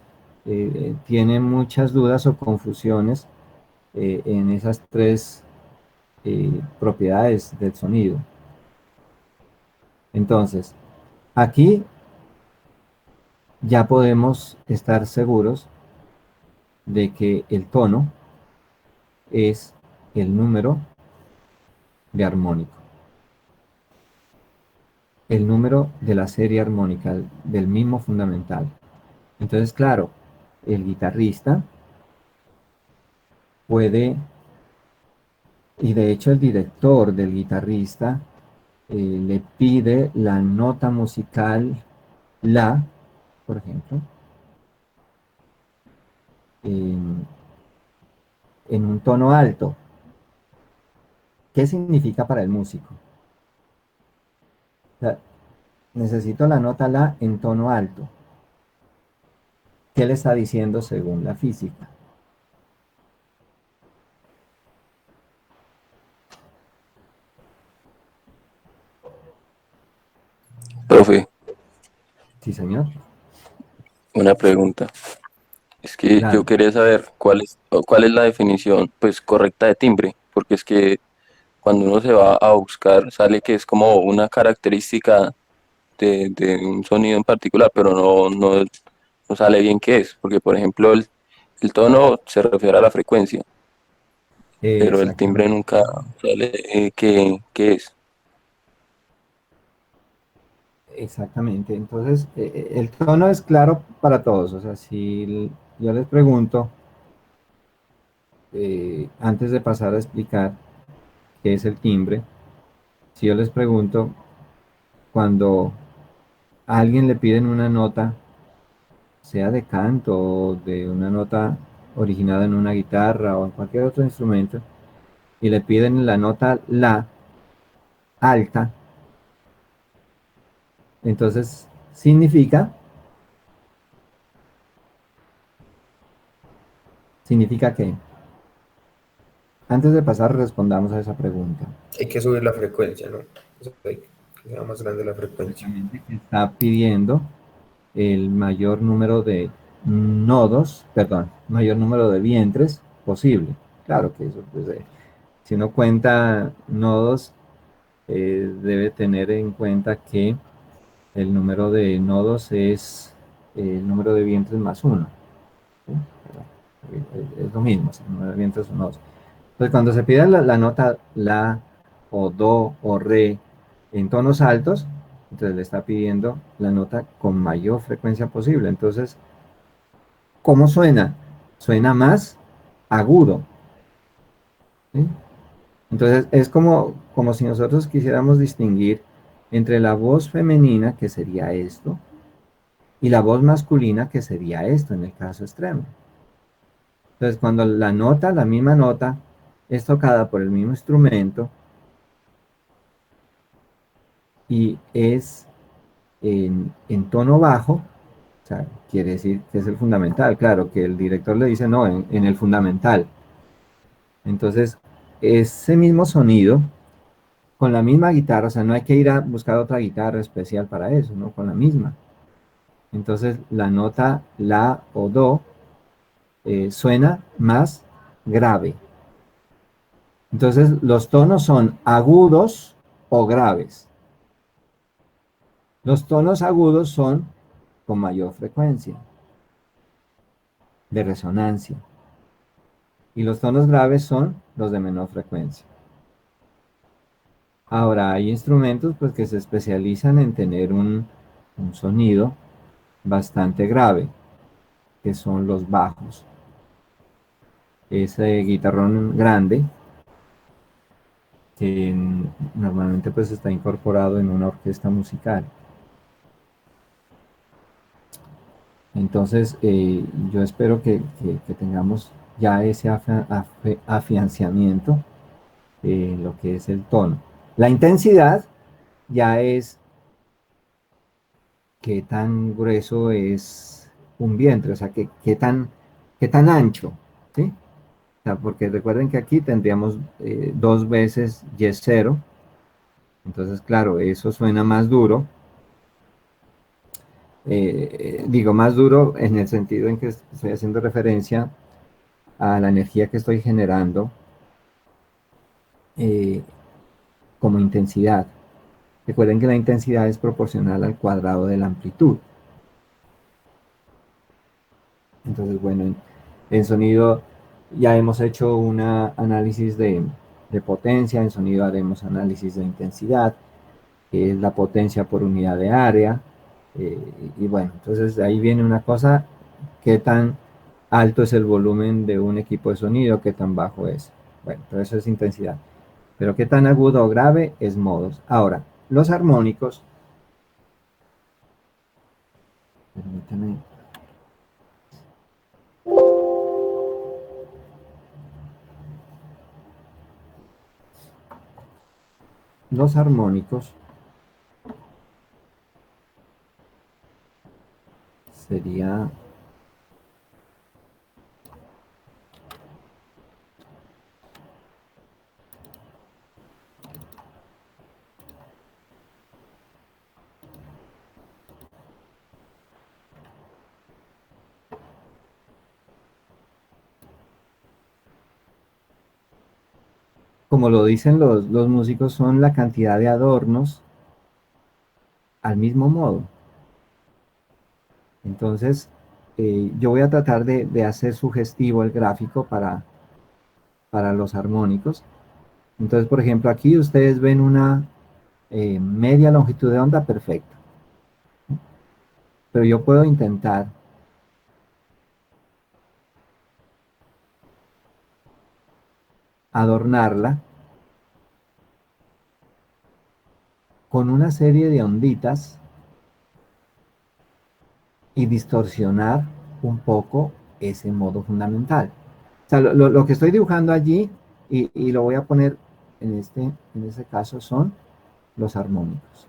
tiene muchas dudas o confusiones en esas tres propiedades del sonido. Entonces, aquí ya podemos estar seguros de que el tono es el número de armónico, el número de la serie armónica del mismo fundamental. Entonces, claro, el guitarrista puede, y de hecho el director del guitarrista le pide la nota musical La, por ejemplo, en, en un tono alto. ¿Qué significa para el músico? O sea, necesito la nota La en tono alto. ¿Qué le está diciendo según la física? Profe, Sí, señor. una pregunta. Es que yo Claro. quería saber cuál es la definición pues correcta de timbre, porque es que cuando uno se va a buscar sale que es como una característica de un sonido en particular, pero no sale bien qué es, porque por ejemplo el tono se refiere a la frecuencia, pero el timbre Exactamente. nunca sale qué es. Exactamente. Entonces, el tono es claro para todos. O sea, si yo les pregunto, antes de pasar a explicar qué es el timbre, si yo les pregunto, cuando a alguien le piden una nota, sea de canto o de una nota originada en una guitarra o en cualquier otro instrumento, y le piden la nota la alta, entonces significa que, antes de pasar, respondamos a esa pregunta. Hay que subir la frecuencia, ¿no? O sea, hay que sea más grande la frecuencia. Exactamente, que está pidiendo el mayor número de nodos, perdón, mayor número de vientres posible. Claro que eso, pues, si uno cuenta nodos, debe tener en cuenta que el número de nodos es el número de vientres más uno. ¿Sí? Es lo mismo, el número de vientres o nodos. Entonces, cuando se pide la nota la o do o re en tonos altos, entonces le está pidiendo la nota con mayor frecuencia posible. Entonces, ¿cómo suena? Suena más agudo. ¿Sí? Entonces, es como si nosotros quisiéramos distinguir entre la voz femenina, que sería esto, y la voz masculina, que sería esto en el caso extremo. Entonces, cuando la misma nota, es tocada por el mismo instrumento y es en tono bajo, o sea, quiere decir que es el fundamental. Claro, que el director le dice no, en el fundamental. Entonces, ese mismo sonido, con la misma guitarra, o sea, no hay que ir a buscar otra guitarra especial para eso, ¿no? Con la misma. Entonces, la nota la o do suena más grave. Entonces, los tonos son agudos o graves. Los tonos agudos son con mayor frecuencia de resonancia y los tonos graves son los de menor frecuencia. Ahora, hay instrumentos pues, que se especializan en tener un sonido bastante grave, que son los bajos. Ese guitarrón grande que normalmente pues está incorporado en una orquesta musical. Entonces, yo espero que tengamos ya ese afianciamiento en lo que es el tono. La intensidad ya es qué tan grueso es un vientre, o sea, qué tan ancho, ¿sí? O sea, porque recuerden que aquí tendríamos dos veces Y0, entonces, claro, eso suena más duro. Digo más duro en el sentido en que estoy haciendo referencia a la energía que estoy generando eh, como intensidad. Recuerden que la intensidad es proporcional al cuadrado de la amplitud. Entonces, bueno, en sonido ya hemos hecho un análisis de potencia, en sonido haremos análisis de intensidad, que es la potencia por unidad de área. Y bueno, entonces ahí viene una cosa, qué tan alto es el volumen de un equipo de sonido, qué tan bajo es. Bueno, pero eso es intensidad. Pero qué tan agudo o grave es modos. Ahora, los armónicos, permítame. Los armónicos sería como lo dicen los músicos, son la cantidad de adornos al mismo modo. Entonces, yo voy a tratar de hacer sugestivo el gráfico para los armónicos. Entonces, por ejemplo, aquí ustedes ven una media longitud de onda perfecta. Pero yo puedo intentar adornarla con una serie de onditas y distorsionar un poco ese modo fundamental. O sea, lo que estoy dibujando allí, y lo voy a poner en este caso, son los armónicos.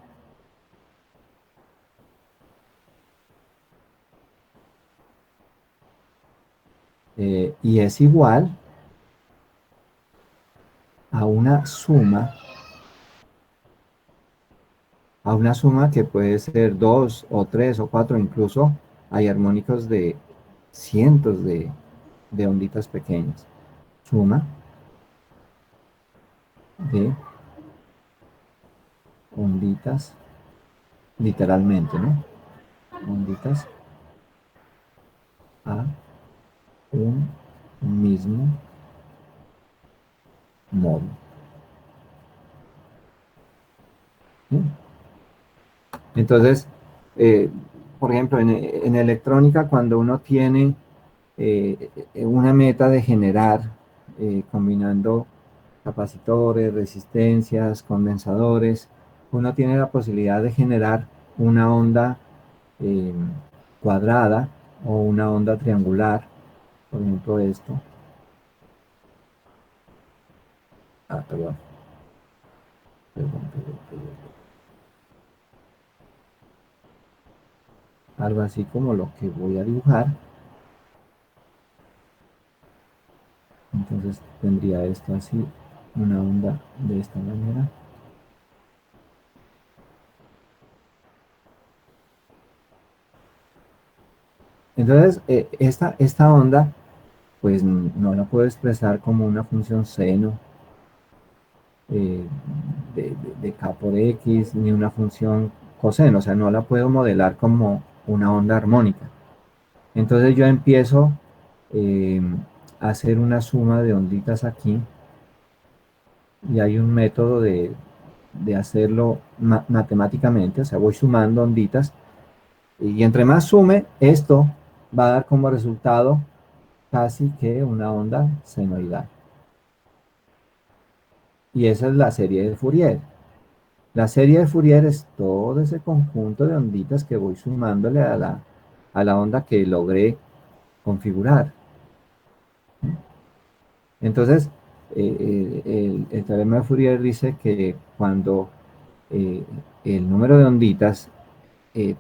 Y es igual a una suma que puede ser 2 o 3 o 4, incluso hay armónicos de cientos de onditas pequeñas. Suma de onditas, literalmente, ¿no? Onditas a un mismo modo. ¿Sí? Entonces, por ejemplo, en electrónica, cuando uno tiene una meta de generar, combinando capacitores, resistencias, condensadores, uno tiene la posibilidad de generar una onda eh, cuadrada o una onda triangular, por ejemplo esto. Perdón. Algo así como lo que voy a dibujar. Entonces tendría esto así, una onda de esta manera. Entonces, esta onda, pues no la puedo expresar como una función seno eh, de k por x, ni una función coseno, o sea, no la puedo modelar como una onda armónica. Entonces yo empiezo a hacer una suma de onditas aquí, y hay un método de hacerlo matemáticamente, o sea, voy sumando onditas, y entre más sume, esto va a dar como resultado casi que una onda senoidal. Y esa es la serie de Fourier. La serie de Fourier es todo ese conjunto de onditas que voy sumándole a la onda que logré configurar. Entonces, el teorema de Fourier dice que cuando eh, el número de onditas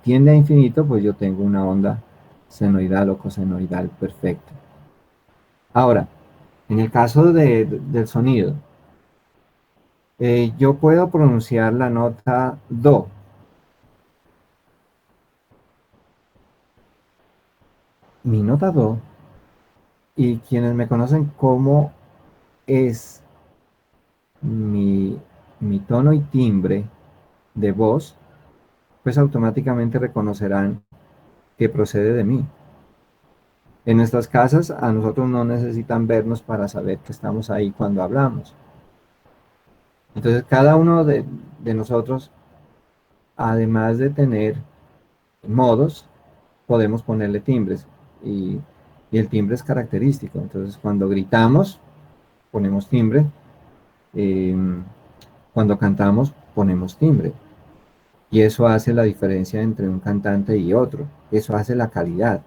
tiende a infinito, pues yo tengo una onda senoidal o cosenoidal perfecta. Ahora, en el caso del sonido, yo puedo pronunciar la nota do. Mi nota do, y quienes me conocen cómo es mi tono y timbre de voz, pues automáticamente reconocerán que procede de mí. En nuestras casas a nosotros no necesitan vernos para saber que estamos ahí cuando hablamos. Entonces cada uno de nosotros, además de tener modos, podemos ponerle timbres, y el timbre es característico. Entonces cuando gritamos ponemos timbre, eh, cuando cantamos ponemos timbre, y eso hace la diferencia entre un cantante y otro, eso hace la calidad.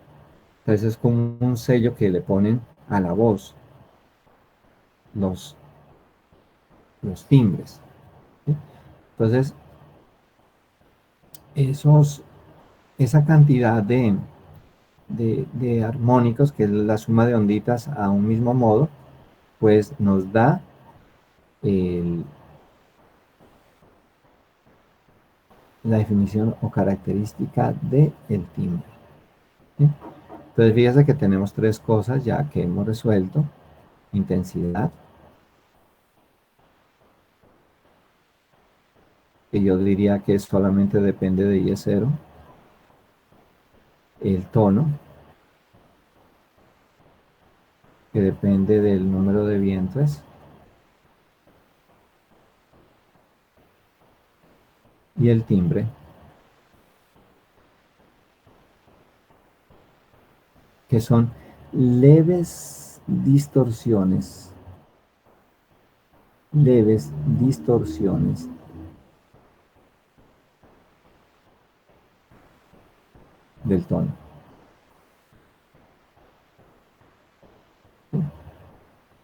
Entonces es como un sello que le ponen a la voz los, los timbres, ¿sí? Entonces esa cantidad de armónicos, que es la suma de onditas a un mismo modo, pues nos da la definición o característica del timbre, ¿sí? Entonces fíjese que tenemos tres cosas ya que hemos resuelto: intensidad, que yo diría que solamente depende de I0; el tono, que depende del número de vientres; y el timbre, que son leves distorsiones del tono.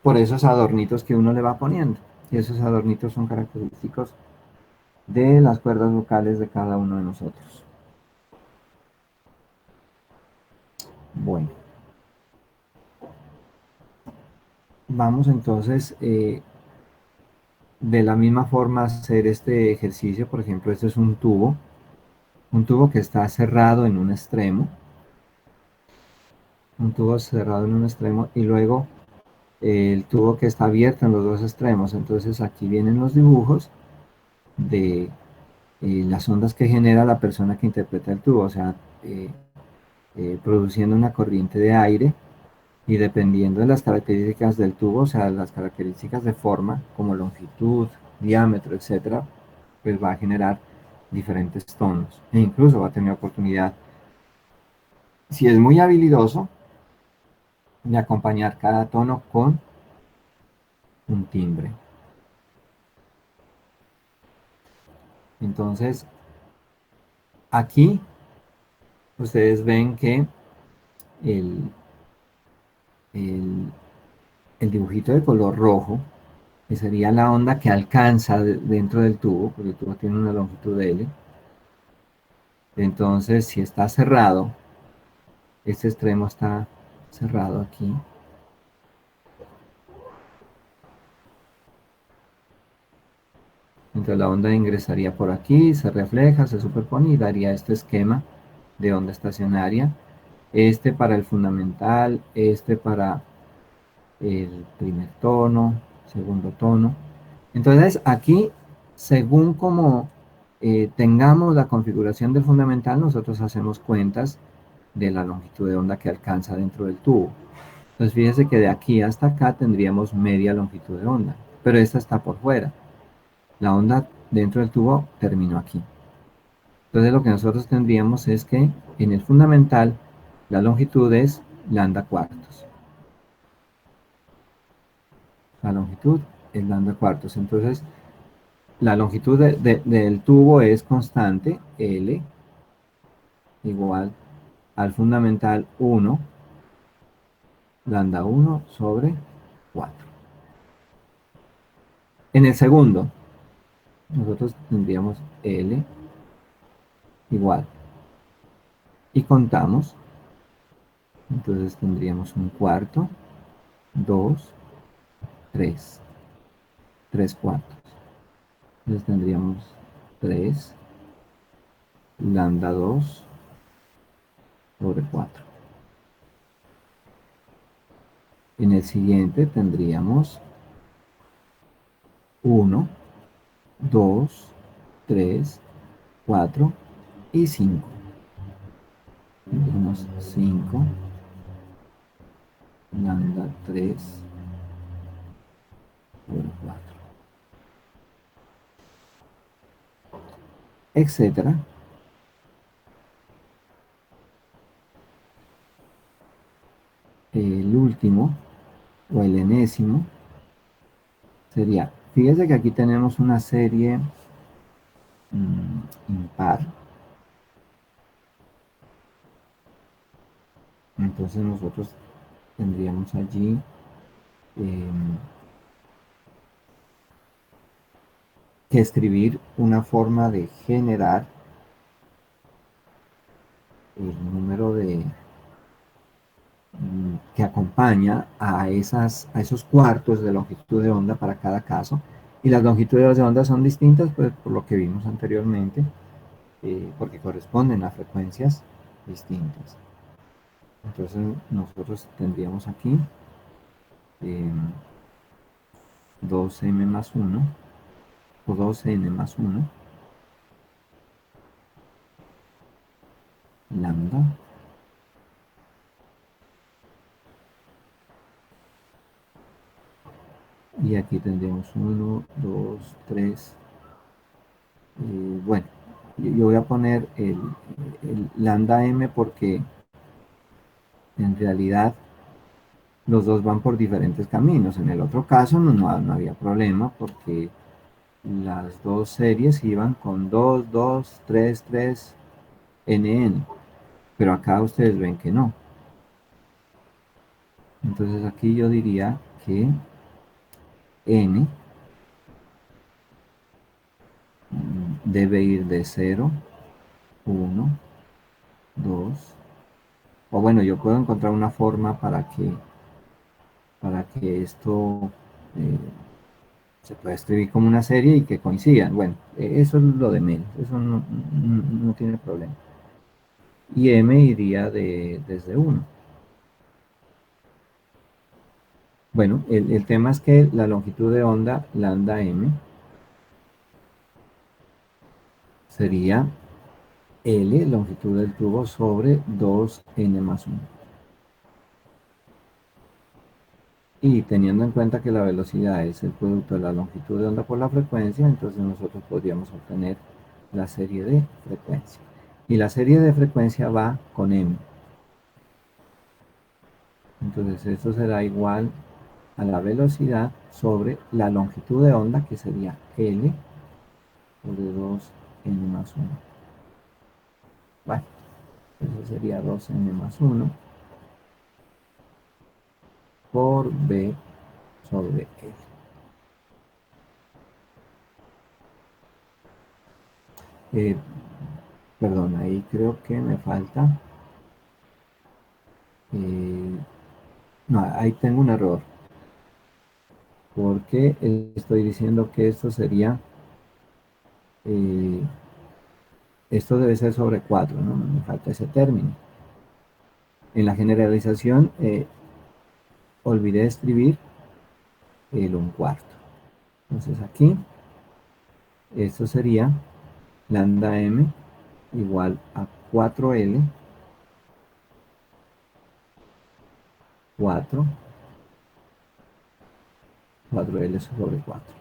Por esos adornitos que uno le va poniendo. Y esos adornitos son característicos de las cuerdas vocales de cada uno de nosotros. Bueno. Vamos entonces de la misma forma a hacer este ejercicio. Por ejemplo, este es un tubo que está cerrado en un extremo. Un tubo cerrado en un extremo y luego el tubo que está abierto en los dos extremos. Entonces aquí vienen los dibujos de las ondas que genera la persona que interpreta el tubo, o sea, produciendo una corriente de aire y dependiendo de las características del tubo, o sea, las características de forma como longitud, diámetro, etcétera, pues va a generar diferentes tonos e incluso va a tener oportunidad, si es muy habilidoso, de acompañar cada tono con un timbre. Entonces, aquí ustedes ven que el, el, el dibujito de color rojo, que sería la onda que alcanza dentro del tubo, porque el tubo tiene una longitud de L. Entonces, si está cerrado, este extremo está cerrado aquí. Entonces la onda ingresaría por aquí, se refleja, se superpone y daría este esquema de onda estacionaria. Este para el fundamental, este para el primer tono, segundo tono. Entonces aquí, según como tengamos la configuración del fundamental, nosotros hacemos cuentas de la longitud de onda que alcanza dentro del tubo. Entonces fíjese que de aquí hasta acá tendríamos media longitud de onda, pero esta está por fuera. La onda dentro del tubo terminó aquí. Entonces lo que nosotros tendríamos es que en el fundamental la longitud es lambda cuartos. La longitud es lambda cuartos. Entonces la longitud del tubo es constante, L, igual al fundamental 1, lambda 1 sobre 4. En el segundo, nosotros tendríamos L igual. Y contamos. Entonces tendríamos un cuarto, 2, 3. 3 cuartos. Entonces tendríamos 3 lambda 2 sobre 4. En el siguiente tendríamos 1, 2, 3, 4 y 5. Tendríamos 5 lambda 3 sobre 4. Etcétera. El último o el enésimo sería, fíjese que aquí tenemos una serie impar. Entonces nosotros tendríamos allí que escribir una forma de generar el número de que acompaña a esos cuartos de longitud de onda para cada caso. Y las longitudes de onda son distintas, pues, por lo que vimos anteriormente, porque corresponden a frecuencias distintas. Entonces nosotros tendríamos aquí 2m más 1 o 2n más 1 lambda y aquí tendríamos 1, 2, 3. Bueno, yo voy a poner el lambda m porque en realidad los dos van por diferentes caminos. En el otro caso no había problema porque las dos series iban con 2, 2, 3, 3, NN. pero acá ustedes ven que no. Entonces aquí yo diría que n debe ir de 0, 1, 2, o bueno, yo puedo encontrar una forma para que esto eh, se pueda escribir como una serie y que coincidan. Bueno, eso es lo de menos, eso no tiene problema. Y m iría desde 1. Bueno, el tema es que la longitud de onda lambda m sería L, longitud del tubo, sobre 2n más 1. Y teniendo en cuenta que la velocidad es el producto de la longitud de onda por la frecuencia, entonces nosotros podríamos obtener la serie de frecuencia. Y la serie de frecuencia va con m. Entonces esto será igual a la velocidad sobre la longitud de onda, que sería L sobre 2n más 1. Bueno, eso sería 2n más 1 por b sobre L. Eh, Perdón, ahí creo que me falta. eh, no, ahí tengo un error. Porque estoy diciendo que eh, esto debe ser sobre 4, ¿no? Me falta ese término. En la generalización olvidé escribir el 1/4. Entonces aquí, esto sería lambda m igual a 4L, 4, 4L sobre 4.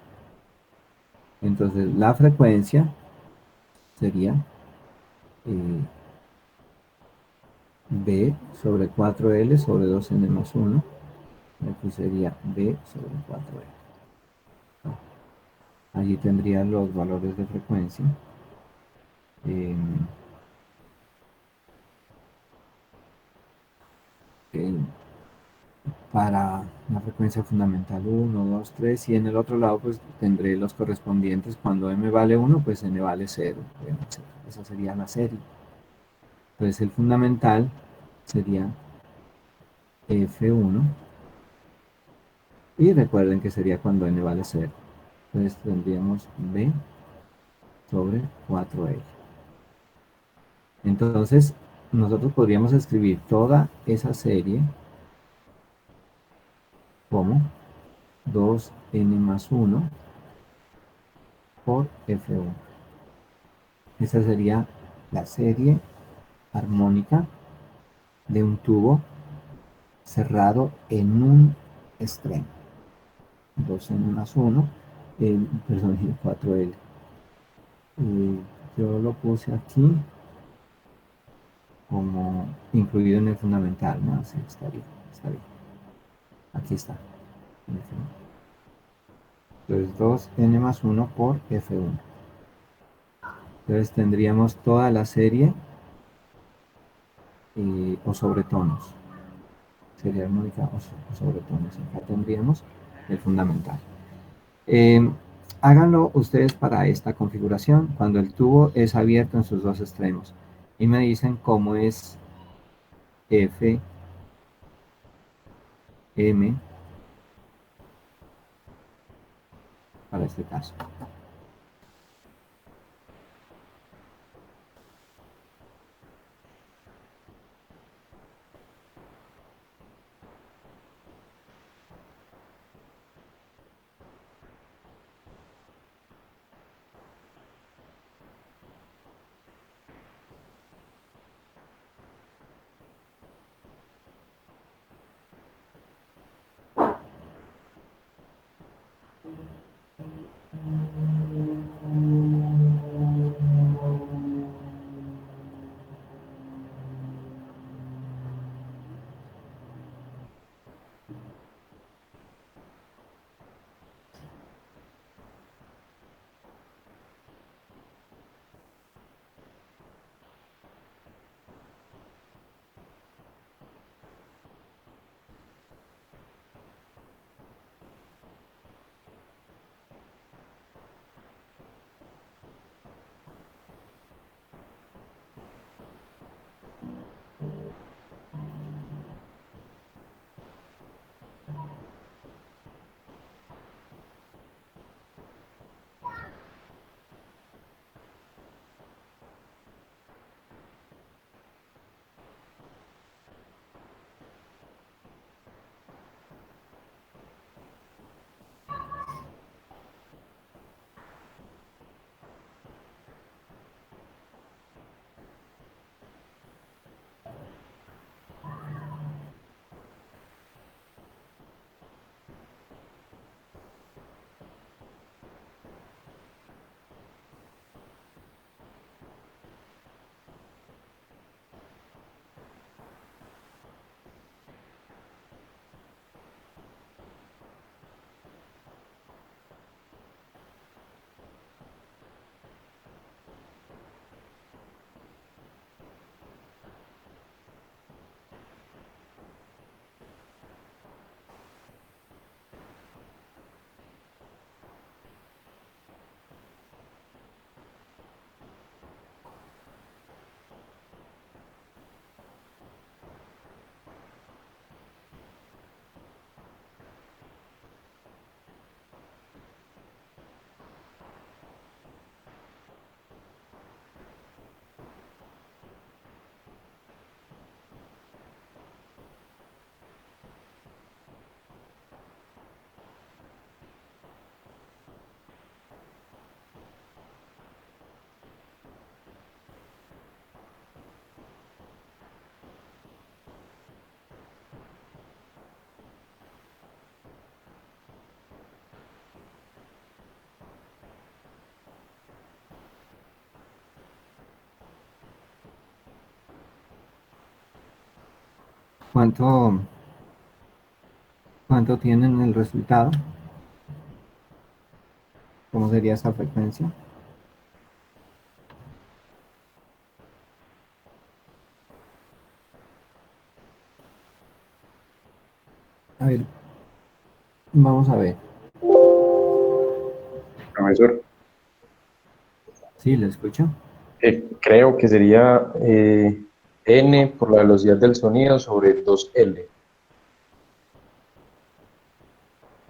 Entonces la frecuencia sería eh, B sobre 4L sobre 2N más 1. Aquí sería B sobre 4L. Allí tendría los valores de frecuencia. Eh, eh, para la frecuencia fundamental 1, 2, 3, y en el otro lado pues tendré los correspondientes. Cuando m vale 1, pues n vale 0. Bueno, esa sería la serie. Entonces el fundamental sería F1, y recuerden que sería cuando n vale 0. Entonces tendríamos B sobre 4L. Entonces nosotros podríamos escribir toda esa serie como 2n más 1 por F1. Esa sería la serie armónica de un tubo cerrado en un extremo. 2n más 1, perdón, 4L. Yo lo puse aquí como incluido en el fundamental, ¿no? Sí, está bien, está bien. Aquí está. Entonces 2n más 1 por F1. Entonces tendríamos toda la serie o sobretonos. Sería armónica o sobretonos. Acá tendríamos el fundamental. Háganlo ustedes para esta configuración cuando el tubo es abierto en sus dos extremos. Y me dicen cómo es F, M para este caso. ¿Cuánto, cuánto tienen el resultado? ¿Cómo sería esa frecuencia? A ver, vamos a ver. Profesor, Sí, lo escucho. creo que sería n por la velocidad del sonido sobre 2L.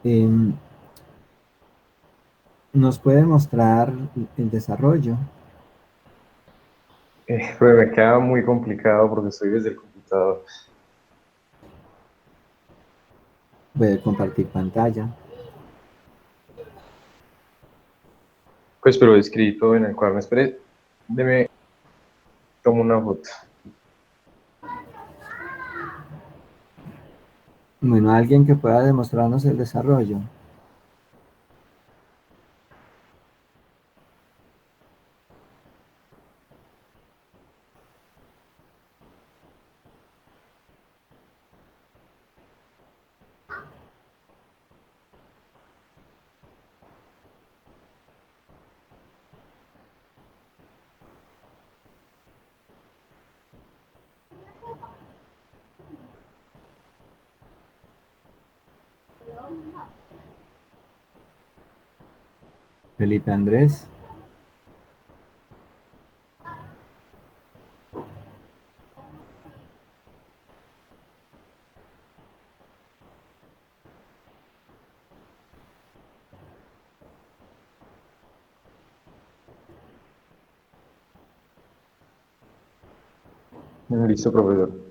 Em, ¿Nos puede mostrar el desarrollo? Pues me queda muy complicado porque estoy desde el computador. Puede compartir pantalla. Pues pero escrito en el cuaderno. Espere, tomo una foto. Bueno, alguien que pueda demostrarnos el desarrollo. Felipe Andrés. Listo, profesor.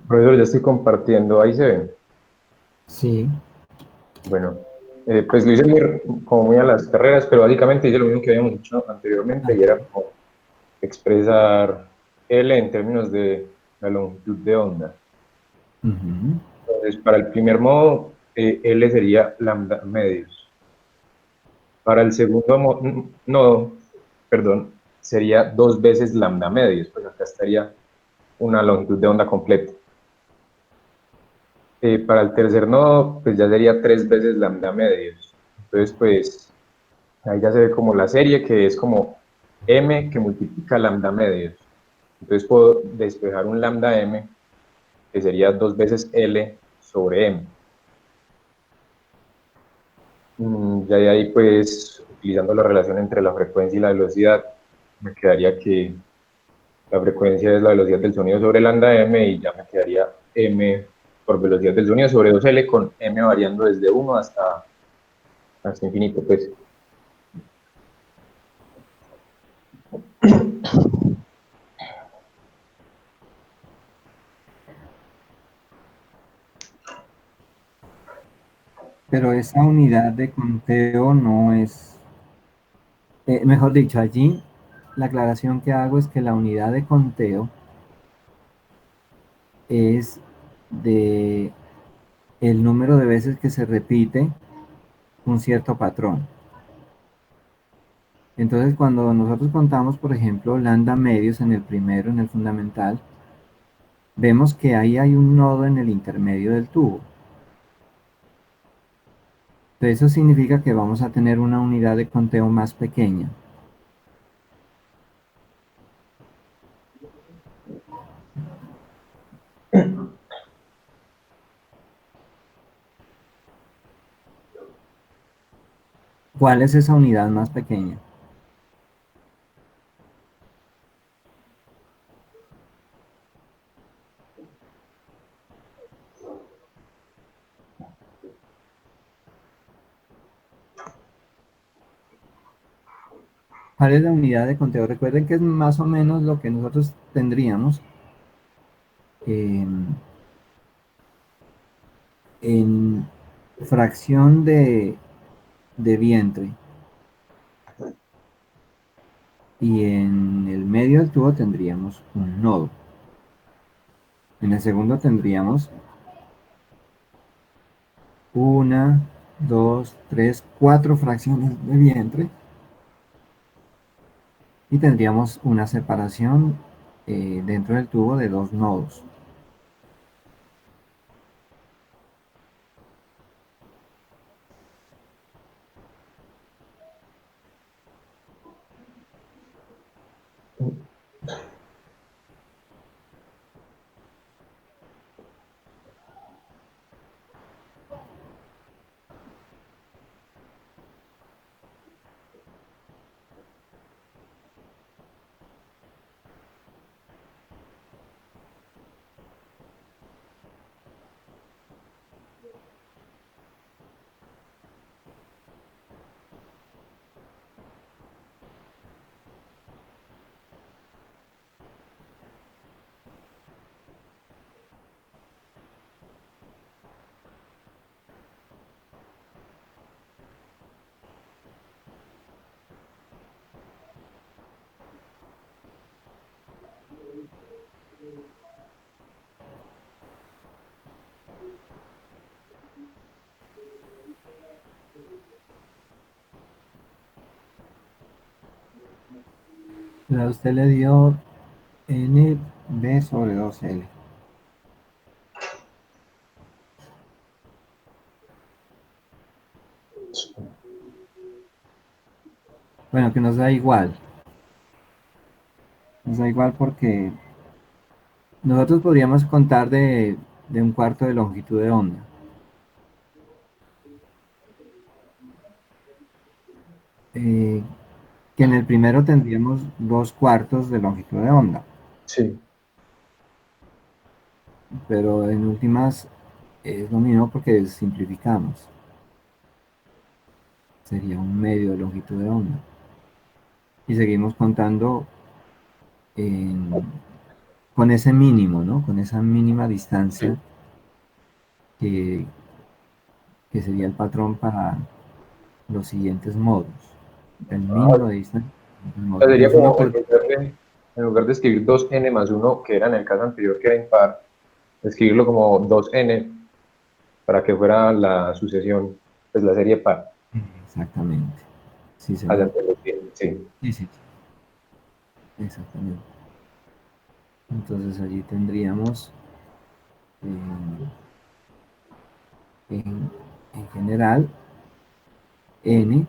Profesor, ya estoy compartiendo. Ahí se ven. Sí. Bueno, pues lo hice como muy a las carreras, pero básicamente hice lo mismo que habíamos hecho anteriormente y era como expresar L en términos de la longitud de onda. Ujú. Entonces, para el primer modo, L sería lambda medios. Para el segundo nodo, perdón, sería 2 veces lambda medios, pues acá estaría una longitud de onda completa. Para el tercer nodo, pues ya sería 3 veces lambda medios. Entonces, pues ahí ya se ve como la serie que es como m que multiplica lambda medios. Entonces puedo despejar un lambda m que sería 2 veces L sobre m. Ya de ahí, pues, utilizando la relación entre la frecuencia y la velocidad, me quedaría que la frecuencia es la velocidad del sonido sobre lambda m y ya me quedaría m por velocidad del sonido sobre 2L con m variando desde 1 hasta infinito, pues. Pero esa unidad de conteo no es, mejor dicho, allí la aclaración que hago es que la unidad de conteo es de el número de veces que se repite un cierto patrón. Entonces, cuando nosotros contamos, por ejemplo, lambda medios en el primero, en el fundamental, vemos que ahí hay un nodo en el intermedio del tubo. Entonces, eso significa que vamos a tener una unidad de conteo más pequeña. ¿Cuál es esa unidad más pequeña? ¿Cuál es la unidad de conteo? Recuerden que es más o menos lo que nosotros tendríamos en fracción de vientre y en el medio del tubo tendríamos un nodo. En el segundo tendríamos una, dos, tres, cuatro fracciones de vientre y tendríamos una separación dentro del tubo de dos nodos. A usted le dio NB sobre 2L. Bueno, que nos da igual. Nos da igual porque nosotros podríamos contar de un cuarto de longitud de onda. Que en el primero tendríamos 2/4 de longitud de onda. Sí. Pero en últimas es lo mismo porque simplificamos. Sería un medio de longitud de onda. Y seguimos contando con ese mínimo, ¿no? Con esa mínima distancia que, que sería el patrón para los siguientes modos. El mínimo de distancia. Sería Entonces uno como puede, en lugar de escribir 2n más 1, que era en el caso anterior que era impar, escribirlo como 2n para que fuera la sucesión, pues la serie par. exactamente. Sí, se Allá va. te lo entiendo, sí. Sí, sí, exactamente. Entonces allí tendríamos en general n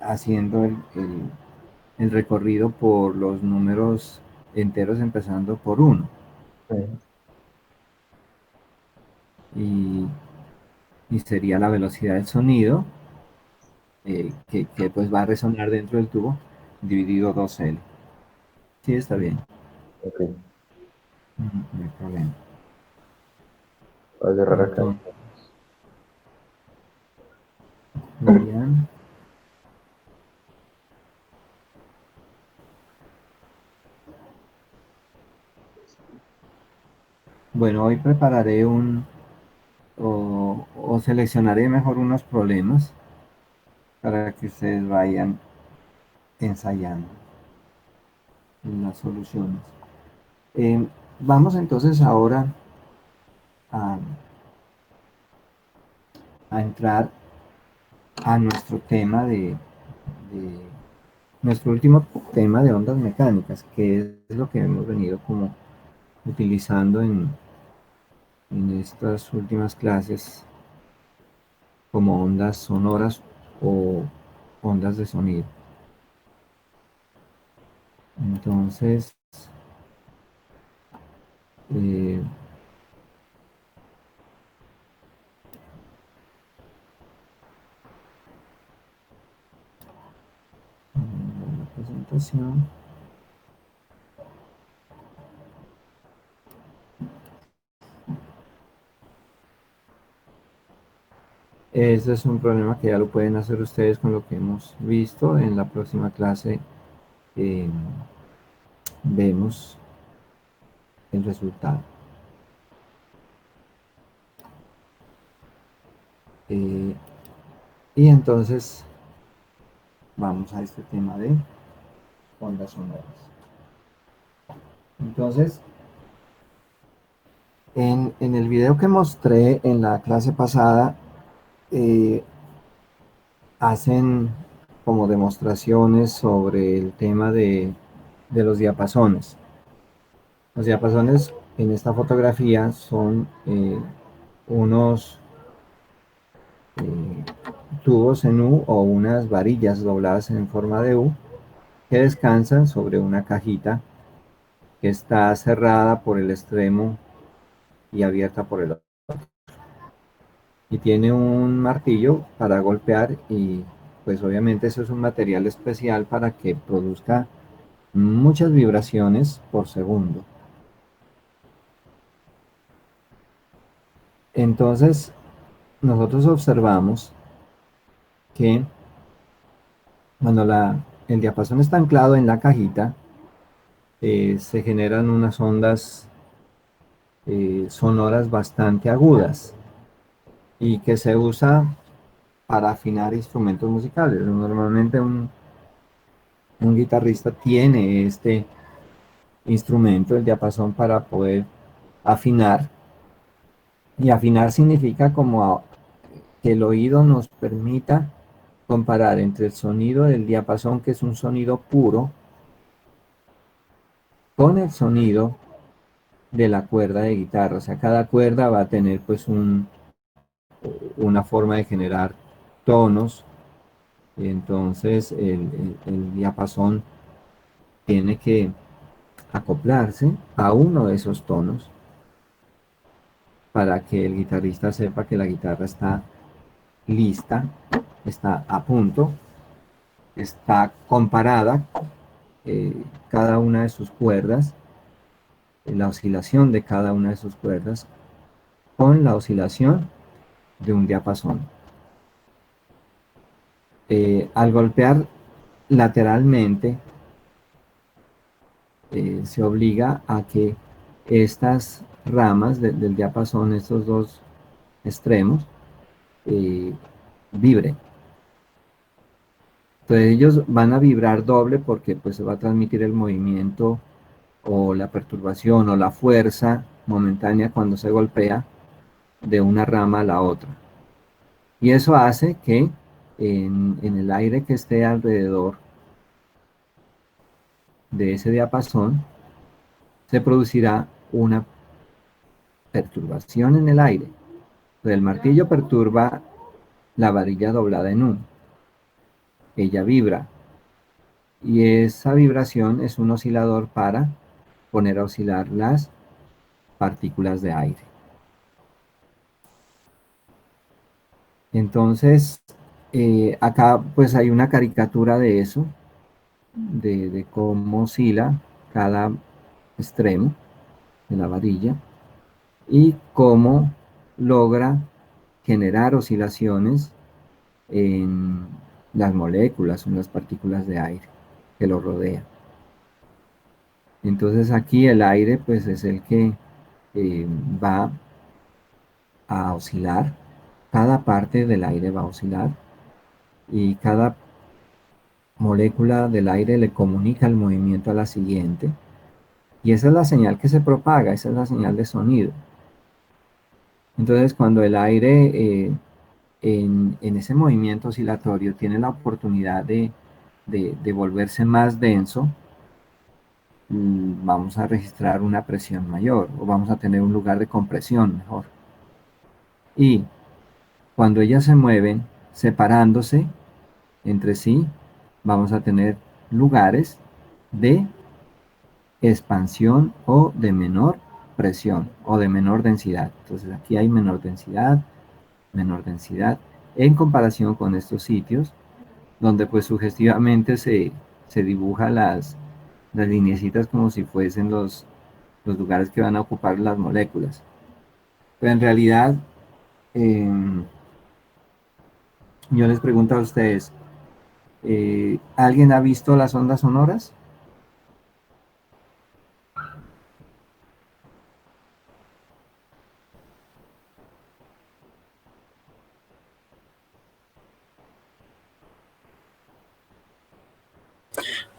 haciendo el recorrido por los números enteros empezando por 1 y, y sería la velocidad del sonido que pues va a resonar dentro del tubo dividido 2L. Sí, está bien. Ok, No hay problema. voy a cerrar acá. Entonces, Julián. Bueno, hoy prepararé o seleccionaré mejor unos problemas para que ustedes vayan ensayando las soluciones. Vamos entonces ahora a, a entrar a nuestro tema nuestro último tema de ondas mecánicas, que es lo que hemos venido como utilizando en estas últimas clases como ondas sonoras o ondas de sonido. Entonces, eh, la presentación. Ese es un problema que ya lo pueden hacer ustedes con lo que hemos visto. En la próxima clase eh, vemos el resultado. Eh, y entonces vamos a este tema de ondas sonoras. Entonces, en el video que mostré en la clase pasada, hacen como demostraciones sobre el tema de los diapasones. Los diapasones en esta fotografía son unos tubos en U o unas varillas dobladas en forma de U que descansan sobre una cajita que está cerrada por el extremo y abierta por el otro. Y tiene un martillo para golpear y pues obviamente eso es un material especial para que produzca muchas vibraciones por segundo. Entonces nosotros observamos que cuando el diapasón está anclado en la cajita, se generan unas ondas sonoras bastante agudas y que se usa para afinar instrumentos musicales. Normalmente un guitarrista tiene este instrumento, el diapasón, para poder afinar. Y afinar significa como que el oído nos permita comparar entre el sonido del diapasón, que es un sonido puro, con el sonido de la cuerda de guitarra. O sea, cada cuerda va a tener pues una forma de generar tonos. Entonces el diapasón tiene que acoplarse a uno de esos tonos para que el guitarrista sepa que la guitarra está lista, está a punto, está comparada cada una de sus cuerdas, la oscilación de cada una de sus cuerdas con la oscilación de un diapasón. Al golpear lateralmente, se obliga a que estas ramas del diapasón, estos dos extremos, vibren. Entonces ellos van a vibrar doble porque pues se va a transmitir el movimiento o la perturbación o la fuerza momentánea cuando se golpea de una rama a la otra. Y eso hace que en el aire que esté alrededor de ese diapasón se producirá una perturbación en el aire. Entonces, el martillo perturba la varilla doblada en U. Ella vibra. Y esa vibración es un oscilador para poner a oscilar las partículas de aire. Entonces, acá pues hay una caricatura de eso, de cómo oscila cada extremo de la varilla y cómo logra generar oscilaciones en las moléculas, en las partículas de aire que lo rodean. Entonces aquí el aire pues es el que va a oscilar, cada parte del aire va a oscilar y cada molécula del aire le comunica el movimiento a la siguiente y esa es la señal que se propaga, esa es la señal de sonido. Entonces cuando el aire en ese movimiento oscilatorio tiene la oportunidad de volverse más denso, vamos a registrar una presión mayor o vamos a tener un lugar de compresión mejor. Y cuando ellas se mueven separándose entre sí, vamos a tener lugares de expansión o de menor presión o de menor densidad. Entonces aquí hay menor densidad en comparación con estos sitios donde pues sugestivamente se dibuja las lineecitas como si fuesen los lugares que van a ocupar las moléculas. Pero en realidad, yo les pregunto a ustedes, ¿alguien ha visto las ondas sonoras?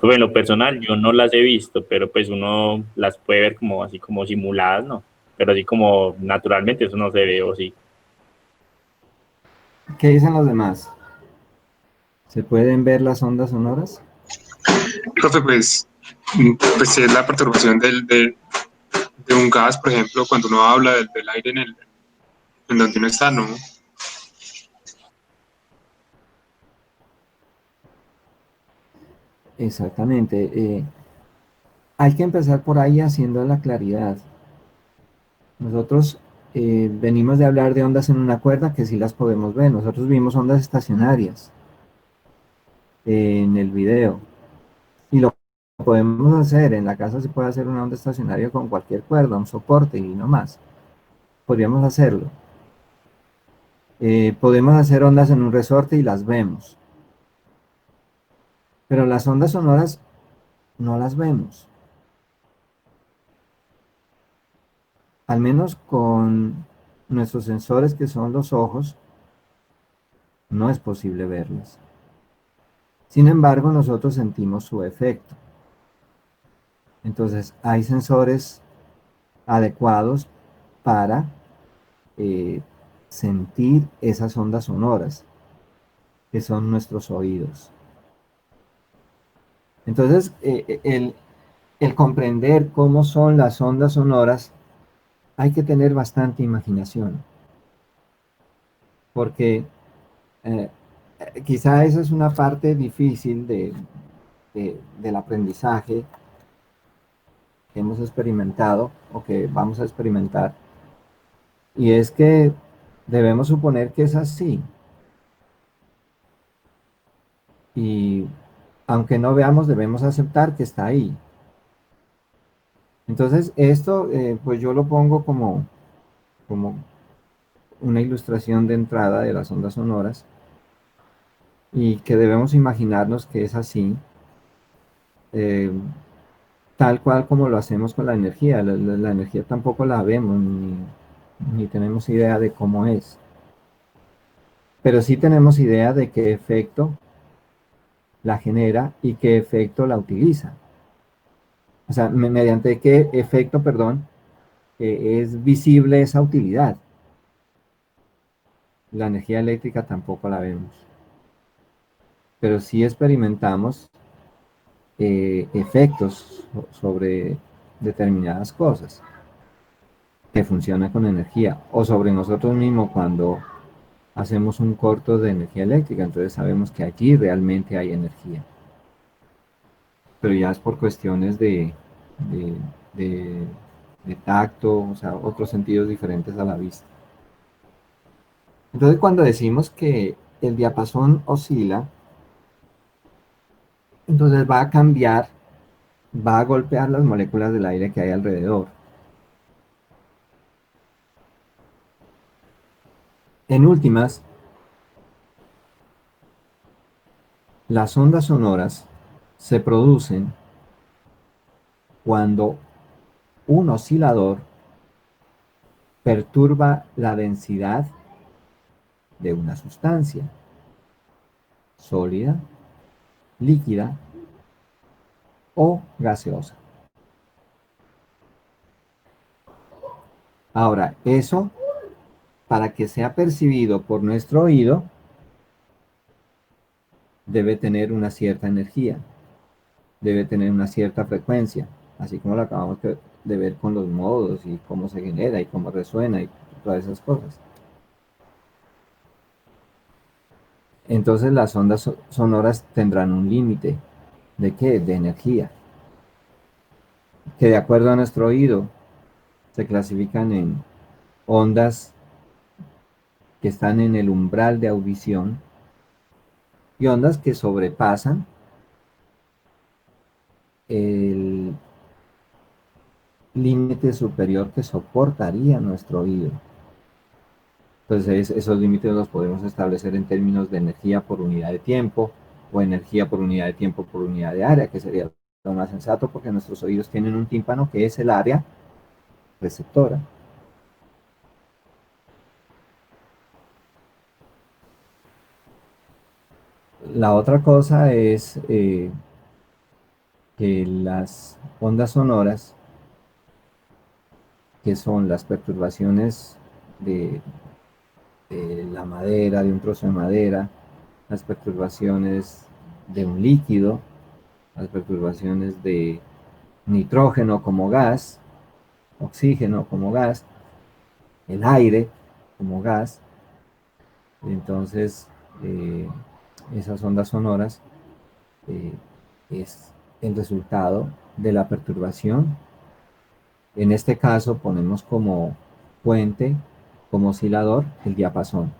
Pues en lo personal yo no las he visto, pero pues uno las puede ver como así como simuladas, ¿no? Pero así como naturalmente eso no se ve o sí. ¿Qué dicen los demás? ¿Se pueden ver las ondas sonoras? Profe, pues es la perturbación de un gas, por ejemplo, cuando uno habla del aire en donde uno está, ¿no? Exactamente. Hay que empezar por ahí haciendo la claridad. Nosotros venimos de hablar de ondas en una cuerda que sí las podemos ver. Nosotros vimos ondas estacionarias en el video y lo podemos hacer. En la casa se puede hacer una onda estacionaria con cualquier cuerda, un soporte y no más. Podríamos hacerlo. Podemos hacer ondas en un resorte y las vemos. Pero las ondas sonoras no las vemos. Al menos con nuestros sensores que son los ojos, no es posible verlas. Sin embargo, nosotros sentimos su efecto. Entonces, hay sensores adecuados para eh, sentir esas ondas sonoras, que son nuestros oídos. Entonces, el comprender cómo son las ondas sonoras, hay que tener bastante imaginación, porque eh, quizá esa es una parte difícil del aprendizaje que hemos experimentado o que vamos a experimentar, y es que debemos suponer que es así. Y aunque no veamos, debemos aceptar que está ahí. Entonces, esto, pues yo lo pongo como una ilustración de entrada de las ondas sonoras y que debemos imaginarnos que es así, eh, tal cual como lo hacemos con la energía. La energía tampoco la vemos ni tenemos idea de cómo es, pero sí tenemos idea de qué efecto la genera y qué efecto la utiliza. O sea, mediante qué efecto, perdón, es visible esa utilidad. La energía eléctrica tampoco la vemos, pero sí experimentamos efectos sobre determinadas cosas que funcionan con energía o sobre nosotros mismos cuando hacemos un corto de energía eléctrica, entonces sabemos que allí realmente hay energía, pero ya es por cuestiones de, de- de tacto, o sea, otros sentidos diferentes a la vista. Entonces, cuando decimos que el diapasón oscila, entonces va a cambiar, va a golpear las moléculas del aire que hay alrededor. En últimas, las ondas sonoras se producen cuando un oscilador perturba la densidad de una sustancia sólida, líquida o gaseosa. Ahora, eso, para que sea percibido por nuestro oído, debe tener una cierta energía, debe tener una cierta frecuencia, así como lo acabamos de ver con los modos y cómo se genera y cómo resuena y todas esas cosas. Entonces las ondas sonoras tendrán un límite. ¿De qué? De energía, que de acuerdo a nuestro oído se clasifican en ondas que están en el umbral de audición y ondas que sobrepasan el límite superior que soportaría nuestro oído. Entonces esos límites los podemos establecer en términos de energía por unidad de tiempo o energía por unidad de tiempo por unidad de área, que sería lo más sensato porque nuestros oídos tienen un tímpano que es el área receptora. La otra cosa es que las ondas sonoras, que son las perturbaciones de, de la madera, de un trozo de madera, las perturbaciones de un líquido, las perturbaciones de nitrógeno como gas, oxígeno como gas, el aire como gas. Entonces, esas ondas sonoras eh, es el resultado de la perturbación. En este caso ponemos como fuente, como oscilador, el diapasón.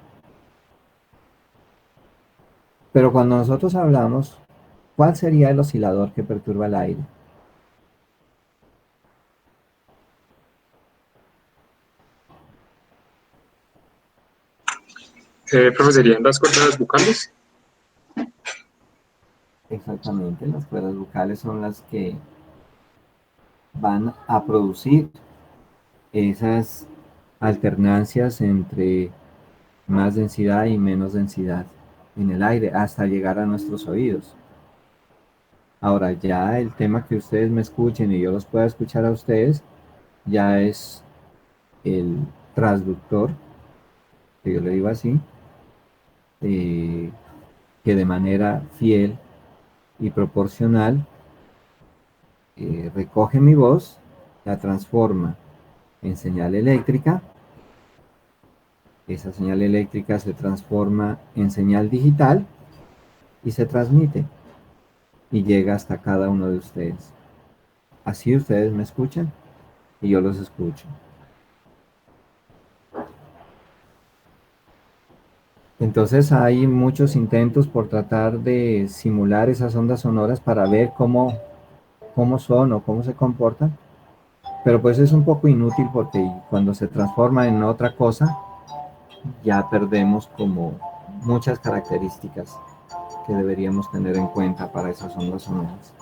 Pero cuando nosotros hablamos, ¿cuál sería el oscilador que perturba el aire? Profe, ¿serían las cuerdas vocales? Exactamente, las cuerdas vocales son las que van a producir esas alternancias entre más densidad y menos densidad en el aire hasta llegar a nuestros oídos. Ahora, ya el tema que ustedes me escuchen y yo los pueda escuchar a ustedes, ya es el transductor, que yo le digo así, eh, que de manera fiel y proporcional recoge mi voz, la transforma en señal eléctrica, esa señal eléctrica se transforma en señal digital y se transmite y llega hasta cada uno de ustedes. Así ustedes me escuchan y yo los escucho. Entonces hay muchos intentos por tratar de simular esas ondas sonoras para ver cómo son o cómo se comportan, pero pues es un poco inútil porque cuando se transforma en otra cosa, ya perdemos como muchas características que deberíamos tener en cuenta para esas ondas sonoras.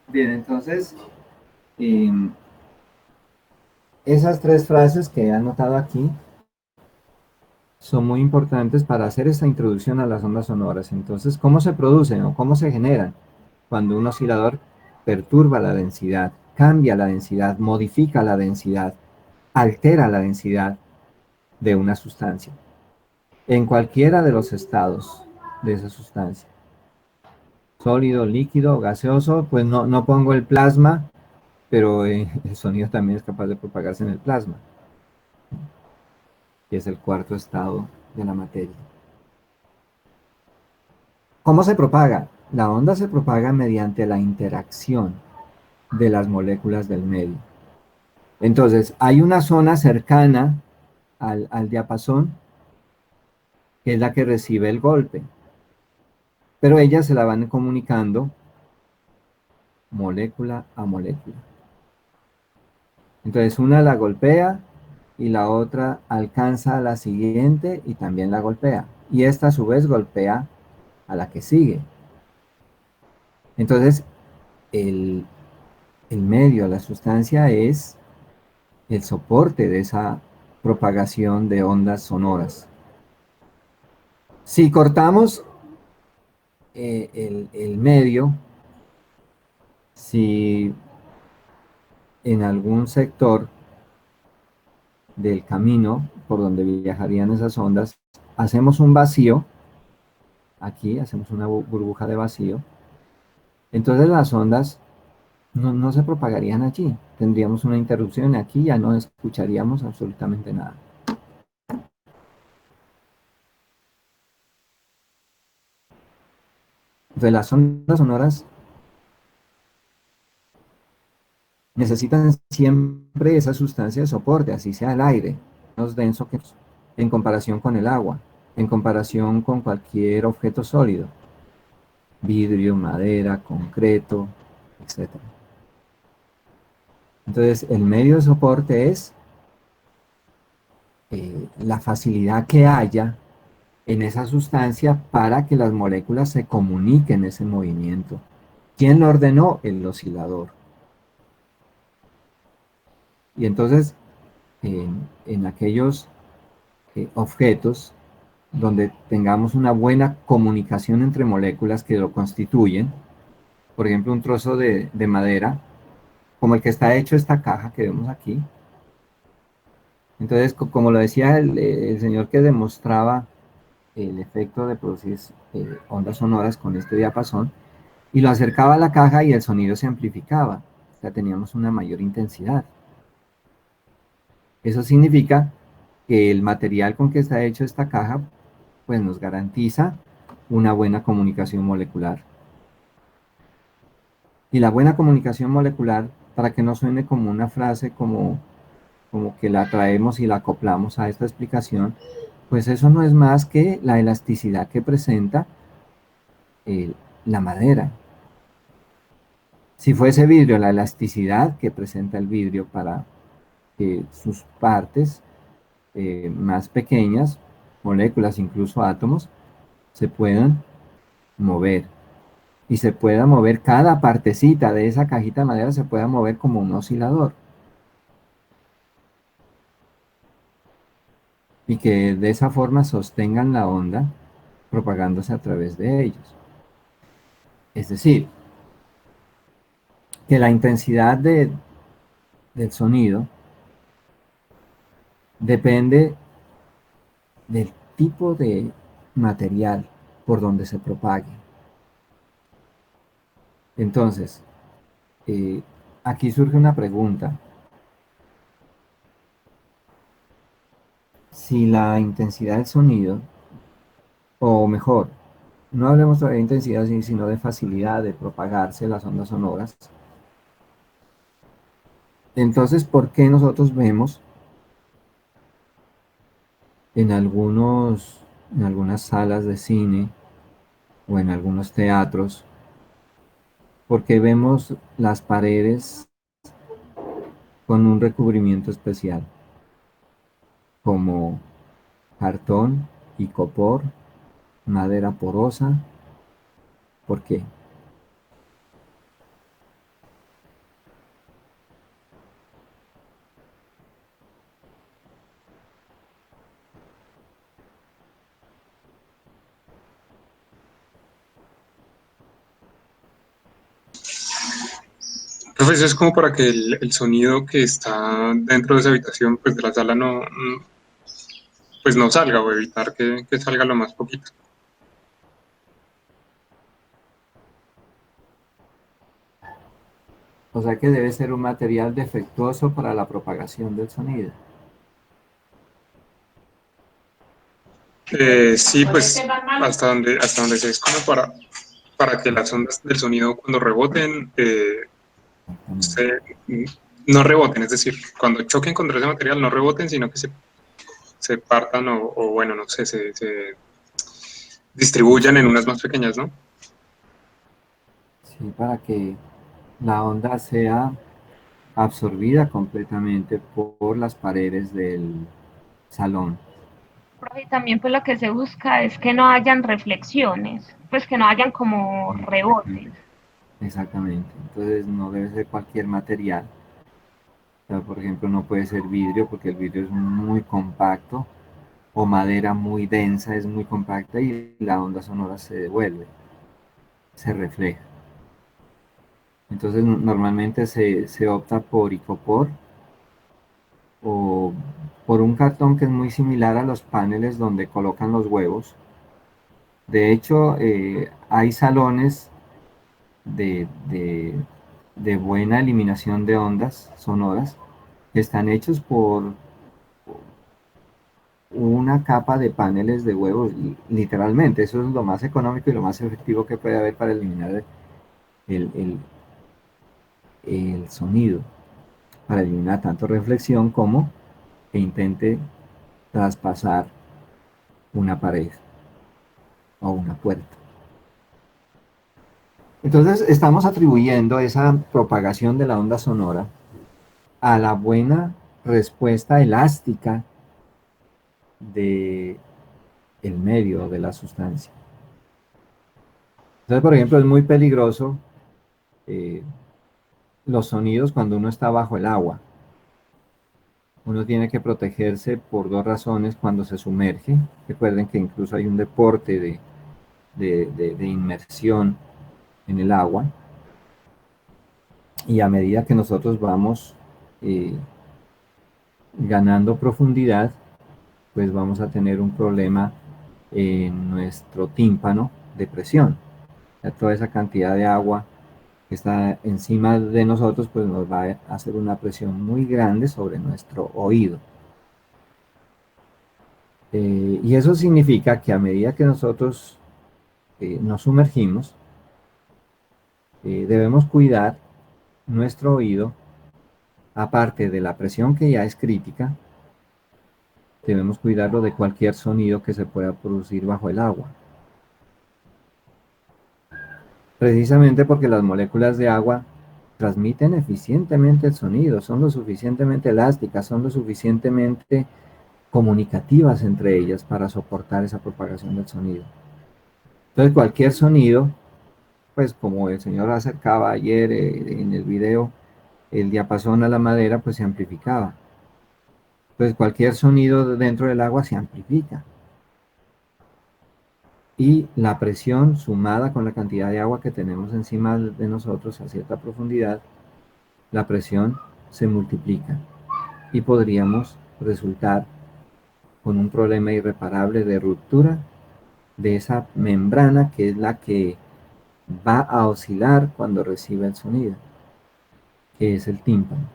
Bien, entonces, esas tres frases que he anotado aquí son muy importantes para hacer esta introducción a las ondas sonoras. Entonces, ¿cómo se producen o cómo se generan? Cuando un oscilador perturba la densidad, cambia la densidad, modifica la densidad, altera la densidad de una sustancia, en cualquiera de los estados de esa sustancia. Sólido, líquido, gaseoso, pues no pongo el plasma, pero el sonido también es capaz de propagarse en el plasma, que es el cuarto estado de la materia. ¿Cómo se propaga? La onda se propaga mediante la interacción de las moléculas del medio. Entonces, hay una zona cercana al diapasón, que es la que recibe el golpe, pero ellas se la van comunicando molécula a molécula. Entonces, una la golpea y la otra alcanza a la siguiente y también la golpea. Y esta a su vez golpea a la que sigue. Entonces, el medio, la sustancia es el soporte de esa propagación de ondas sonoras. Si cortamos el medio, si en algún sector del camino por donde viajarían esas ondas, hacemos un vacío, aquí hacemos una burbuja de vacío, entonces las ondas no se propagarían allí. Tendríamos una interrupción aquí, ya no escucharíamos absolutamente nada. Entonces las ondas sonoras necesitan siempre esa sustancia de soporte, así sea el aire, menos denso que en comparación con el agua, en comparación con cualquier objeto sólido, vidrio, madera, concreto, etc. Entonces, el medio de soporte es la facilidad que haya en esa sustancia para que las moléculas se comuniquen ese movimiento. ¿Quién lo ordenó? El oscilador. Y entonces, en aquellos objetos donde tengamos una buena comunicación entre moléculas que lo constituyen, por ejemplo, un trozo de madera, como el que está hecho esta caja que vemos aquí. Entonces, como lo decía el señor que demostraba el efecto de producir ondas sonoras con este diapasón, y lo acercaba a la caja y el sonido se amplificaba, o sea, teníamos una mayor intensidad. Eso significa que el material con que está hecho esta caja, pues nos garantiza una buena comunicación molecular. Y la buena comunicación molecular, para que no suene como una frase como que la traemos y la acoplamos a esta explicación, pues eso no es más que la elasticidad que presenta la madera. Si fuese vidrio, la elasticidad que presenta el vidrio para que sus partes más pequeñas, moléculas, incluso átomos, se puedan mover. Y se pueda mover cada partecita de esa cajita de madera, se pueda mover como un oscilador. Y que de esa forma sostengan la onda propagándose a través de ellos. Es decir, que la intensidad del sonido depende del tipo de material por donde se propague. Entonces, aquí surge una pregunta. Si la intensidad del sonido, o mejor, no hablemos de intensidad, sino de facilidad de propagarse las ondas sonoras, entonces, ¿por qué nosotros vemos en algunas salas de cine o en algunos teatros, por qué vemos las paredes con un recubrimiento especial, como cartón, icopor, madera porosa? ¿Por qué? Profe, eso es como para que el sonido que está dentro de esa habitación, pues de la sala, pues no salga, o evitar que salga lo más poquito. O sea que debe ser un material defectuoso para la propagación del sonido. Sí, pues hasta donde se es como para que las ondas del sonido cuando reboten, no reboten, es decir, cuando choquen contra ese material no reboten, sino que se partan o bueno, no sé, se distribuyan en unas más pequeñas, ¿no? Sí, para que la onda sea absorbida completamente por las paredes del salón. Profe, también pues lo que se busca es que no hayan reflexiones, pues que no hayan como rebotes. Exactamente. Entonces no debe ser cualquier material. O sea, por ejemplo, no puede ser vidrio porque el vidrio es muy compacto, o madera muy densa, es muy compacta y la onda sonora se devuelve, se refleja. Entonces normalmente se opta por icopor o por un cartón que es muy similar a los paneles donde colocan los huevos. De hecho, hay salones de buena eliminación de ondas sonoras que están hechos por una capa de paneles de huevos, literalmente. Eso es lo más económico y lo más efectivo que puede haber para eliminar el sonido, para eliminar tanto reflexión como que intente traspasar una pared o una puerta. Entonces estamos atribuyendo esa propagación de la onda sonora a la buena respuesta elástica de el medio, de la sustancia. Entonces, por ejemplo, es muy peligroso los sonidos cuando uno está bajo el agua. Uno tiene que protegerse por dos razones cuando se sumerge. Recuerden que incluso hay un deporte de inmersión en el agua. Y a medida que nosotros vamos ganando profundidad, pues vamos a tener un problema en nuestro tímpano de presión. O sea, toda esa cantidad de agua que está encima de nosotros, pues nos va a hacer una presión muy grande sobre nuestro oído. Y eso significa que a medida que nosotros nos sumergimos, debemos cuidar nuestro oído, aparte de la presión que ya es crítica, debemos cuidarlo de cualquier sonido que se pueda producir bajo el agua. Precisamente porque las moléculas de agua transmiten eficientemente el sonido, son lo suficientemente elásticas, son lo suficientemente comunicativas entre ellas para soportar esa propagación del sonido. Entonces cualquier sonido, pues como el señor acercaba ayer en el video, el diapasón a la madera pues se amplificaba. Entonces cualquier sonido dentro del agua se amplifica. Y la presión sumada con la cantidad de agua que tenemos encima de nosotros a cierta profundidad, la presión se multiplica y podríamos resultar con un problema irreparable de ruptura de esa membrana que es la que va a oscilar cuando recibe el sonido, que es el tímpano.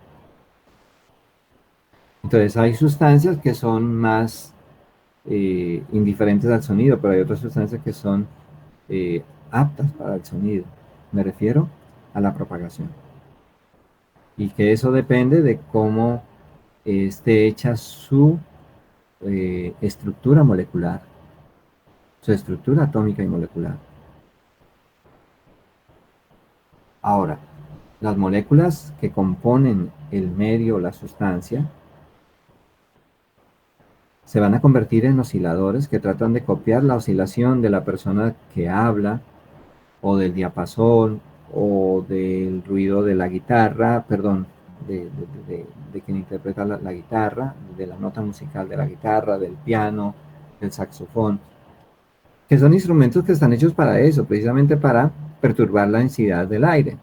Entonces hay sustancias que son más indiferentes al sonido, pero hay otras sustancias que son aptas para el sonido. Me refiero a la propagación. Y que eso depende de cómo esté hecha su estructura molecular, su estructura atómica y molecular. Ahora, las moléculas que componen el medio o la sustancia se van a convertir en osciladores que tratan de copiar la oscilación de la persona que habla, o del diapasón, o del ruido de la guitarra, perdón, de quien interpreta la guitarra, de la nota musical de la guitarra, del piano, del saxofón, que son instrumentos que están hechos para eso, precisamente para perturbar la densidad del aire.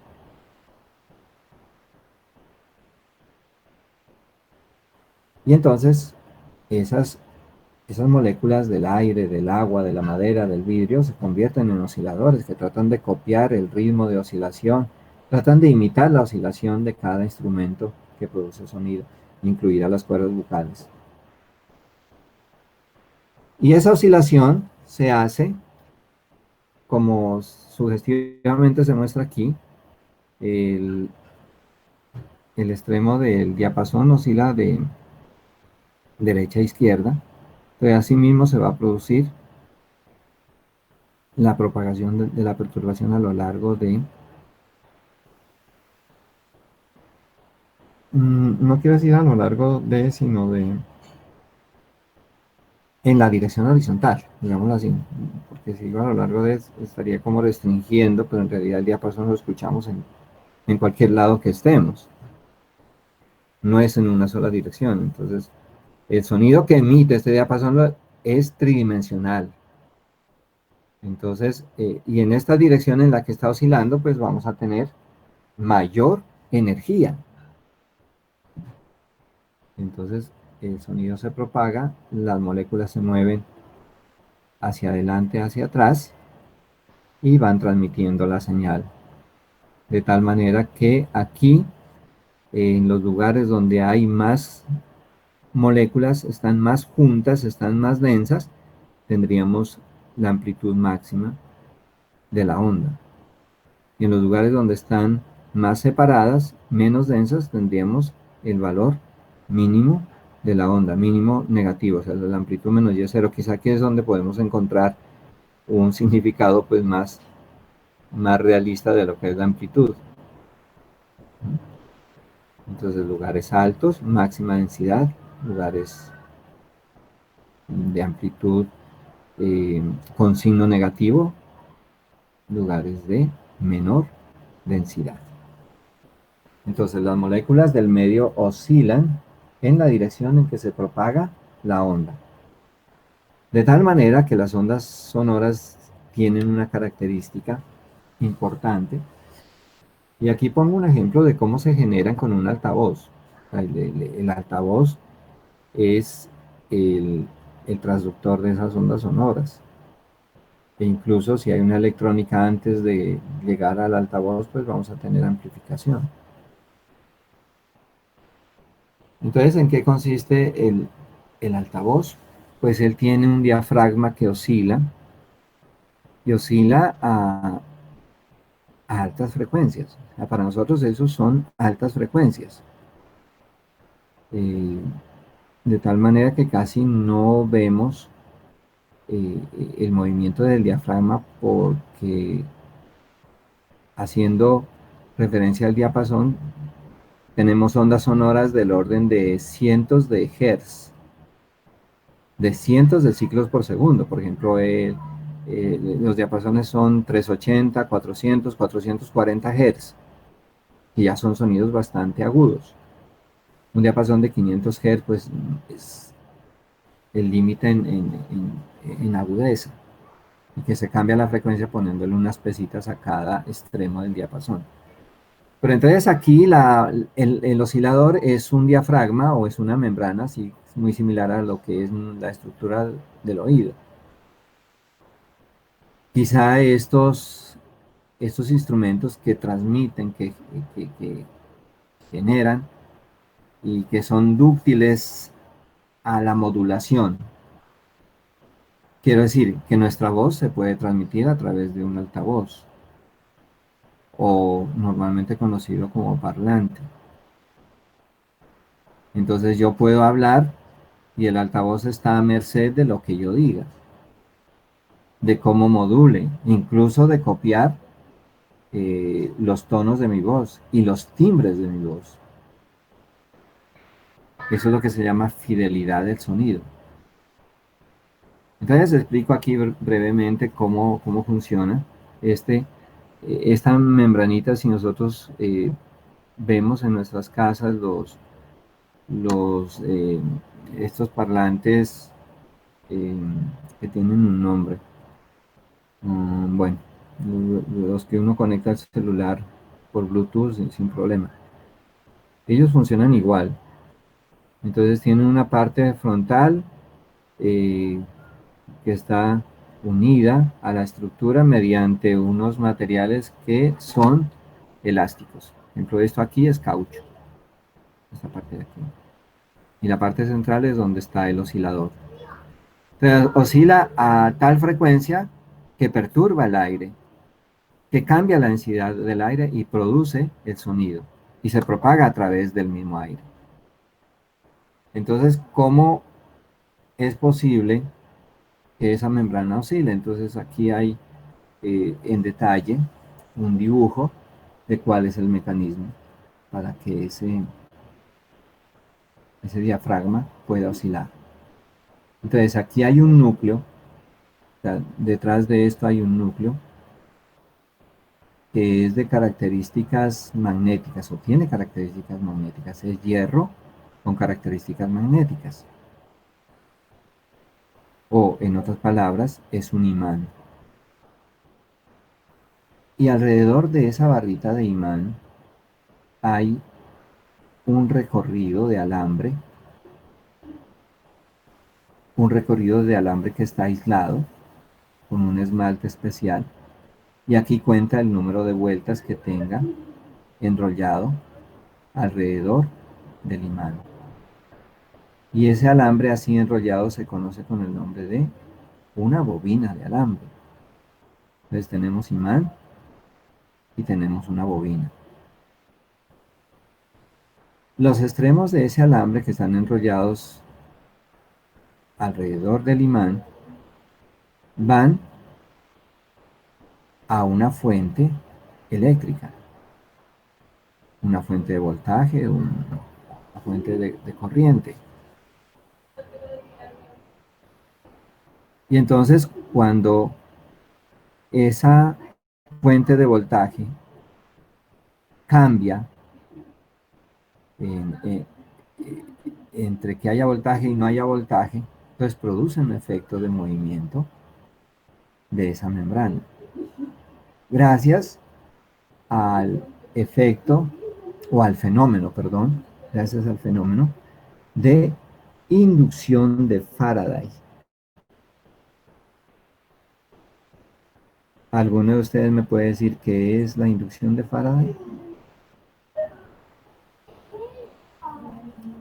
Y entonces, esas moléculas del aire, del agua, de la madera, del vidrio, se convierten en osciladores que tratan de copiar el ritmo de oscilación, tratan de imitar la oscilación de cada instrumento que produce sonido, incluidas las cuerdas vocales. Y esa oscilación se hace, como sugestivamente se muestra aquí, el extremo del diapasón oscila de derecha a izquierda. Entonces, asimismo se va a producir la propagación de la perturbación a lo largo de, no quiero decir a lo largo de, sino de, en la dirección horizontal, digámoslo así, porque si digo a lo largo de, estaría como restringiendo, pero en realidad el diapasón lo escuchamos en cualquier lado que estemos, no es en una sola dirección. Entonces el sonido que emite este diapasón es tridimensional. Entonces, y en esta dirección en la que está oscilando, pues vamos a tener mayor energía. Entonces, el sonido se propaga, las moléculas se mueven hacia adelante, hacia atrás, y van transmitiendo la señal. De tal manera que aquí, en los lugares donde hay más moléculas, están más juntas, están más densas, tendríamos la amplitud máxima de la onda. Y en los lugares donde están más separadas, menos densas, tendríamos el valor mínimo de la onda, mínimo negativo, o sea, la amplitud menos y0. Quizá aquí es donde podemos encontrar un significado pues más realista de lo que es la amplitud. Entonces, lugares altos, máxima densidad, lugares de amplitud con signo negativo, lugares de menor densidad. Entonces las moléculas del medio oscilan en la dirección en que se propaga la onda. De tal manera que las ondas sonoras tienen una característica importante. Y aquí pongo un ejemplo de cómo se generan con un altavoz. El altavoz es el transductor de esas ondas sonoras. E incluso si hay una electrónica antes de llegar al altavoz, pues vamos a tener amplificación. Entonces, ¿en qué consiste el altavoz? Pues él tiene un diafragma que oscila y oscila a altas frecuencias. O sea, para nosotros esos son altas frecuencias. De tal manera que casi no vemos el movimiento del diafragma, porque haciendo referencia al diapasón, tenemos ondas sonoras del orden de cientos de hertz, de cientos de ciclos por segundo. Por ejemplo, los diapasones son 380, 400, 440 Hz, y ya son sonidos bastante agudos. Un diapasón de 500 Hz, pues, es el límite en agudeza, y que se cambia la frecuencia poniéndole unas pesitas a cada extremo del diapasón. Pero entonces aquí el oscilador es un diafragma o es una membrana, así, muy similar a lo que es la estructura del oído. Quizá estos instrumentos que transmiten, que generan y que son dúctiles a la modulación. Quiero decir que nuestra voz se puede transmitir a través de un altavoz, o normalmente conocido como parlante. Entonces yo puedo hablar y el altavoz está a merced de lo que yo diga, de cómo module, incluso de copiar los tonos de mi voz y los timbres de mi voz. Eso es lo que se llama fidelidad del sonido. Entonces explico aquí brevemente cómo funciona esta membranita. Si nosotros vemos en nuestras casas estos parlantes que tienen un nombre. Bueno, los que uno conecta al celular por Bluetooth sin problema. Ellos funcionan igual. Entonces tienen una parte frontal que está unida a la estructura mediante unos materiales que son elásticos. Por ejemplo, esto aquí es caucho. Esta parte de aquí. Y la parte central es donde está el oscilador. Entonces, oscila a tal frecuencia que perturba el aire, que cambia la densidad del aire y produce el sonido, y se propaga a través del mismo aire. Entonces, ¿cómo es posible que esa membrana oscile? Entonces aquí hay en detalle un dibujo de cuál es el mecanismo para que ese diafragma pueda oscilar. Entonces aquí hay un núcleo, o sea, detrás de esto hay un núcleo que es de características magnéticas, o tiene características magnéticas. Es hierro con características magnéticas. O, en otras palabras, es un imán. Y alrededor de esa barrita de imán hay un recorrido de alambre, que está aislado con un esmalte especial, y aquí cuenta el número de vueltas que tenga enrollado alrededor del imán. Y ese alambre así enrollado se conoce con el nombre de una bobina de alambre. Entonces tenemos imán y tenemos una bobina. Los extremos de ese alambre que están enrollados alrededor del imán van a una fuente eléctrica, una fuente de voltaje, una fuente de corriente. Y entonces cuando esa fuente de voltaje cambia en- en- entre que haya voltaje y no haya voltaje, pues produce un efecto de movimiento de esa membrana. Gracias al efecto, o al fenómeno, perdón, gracias al fenómeno de inducción de Faraday. ¿Alguno de ustedes me puede decir qué es la inducción de Faraday?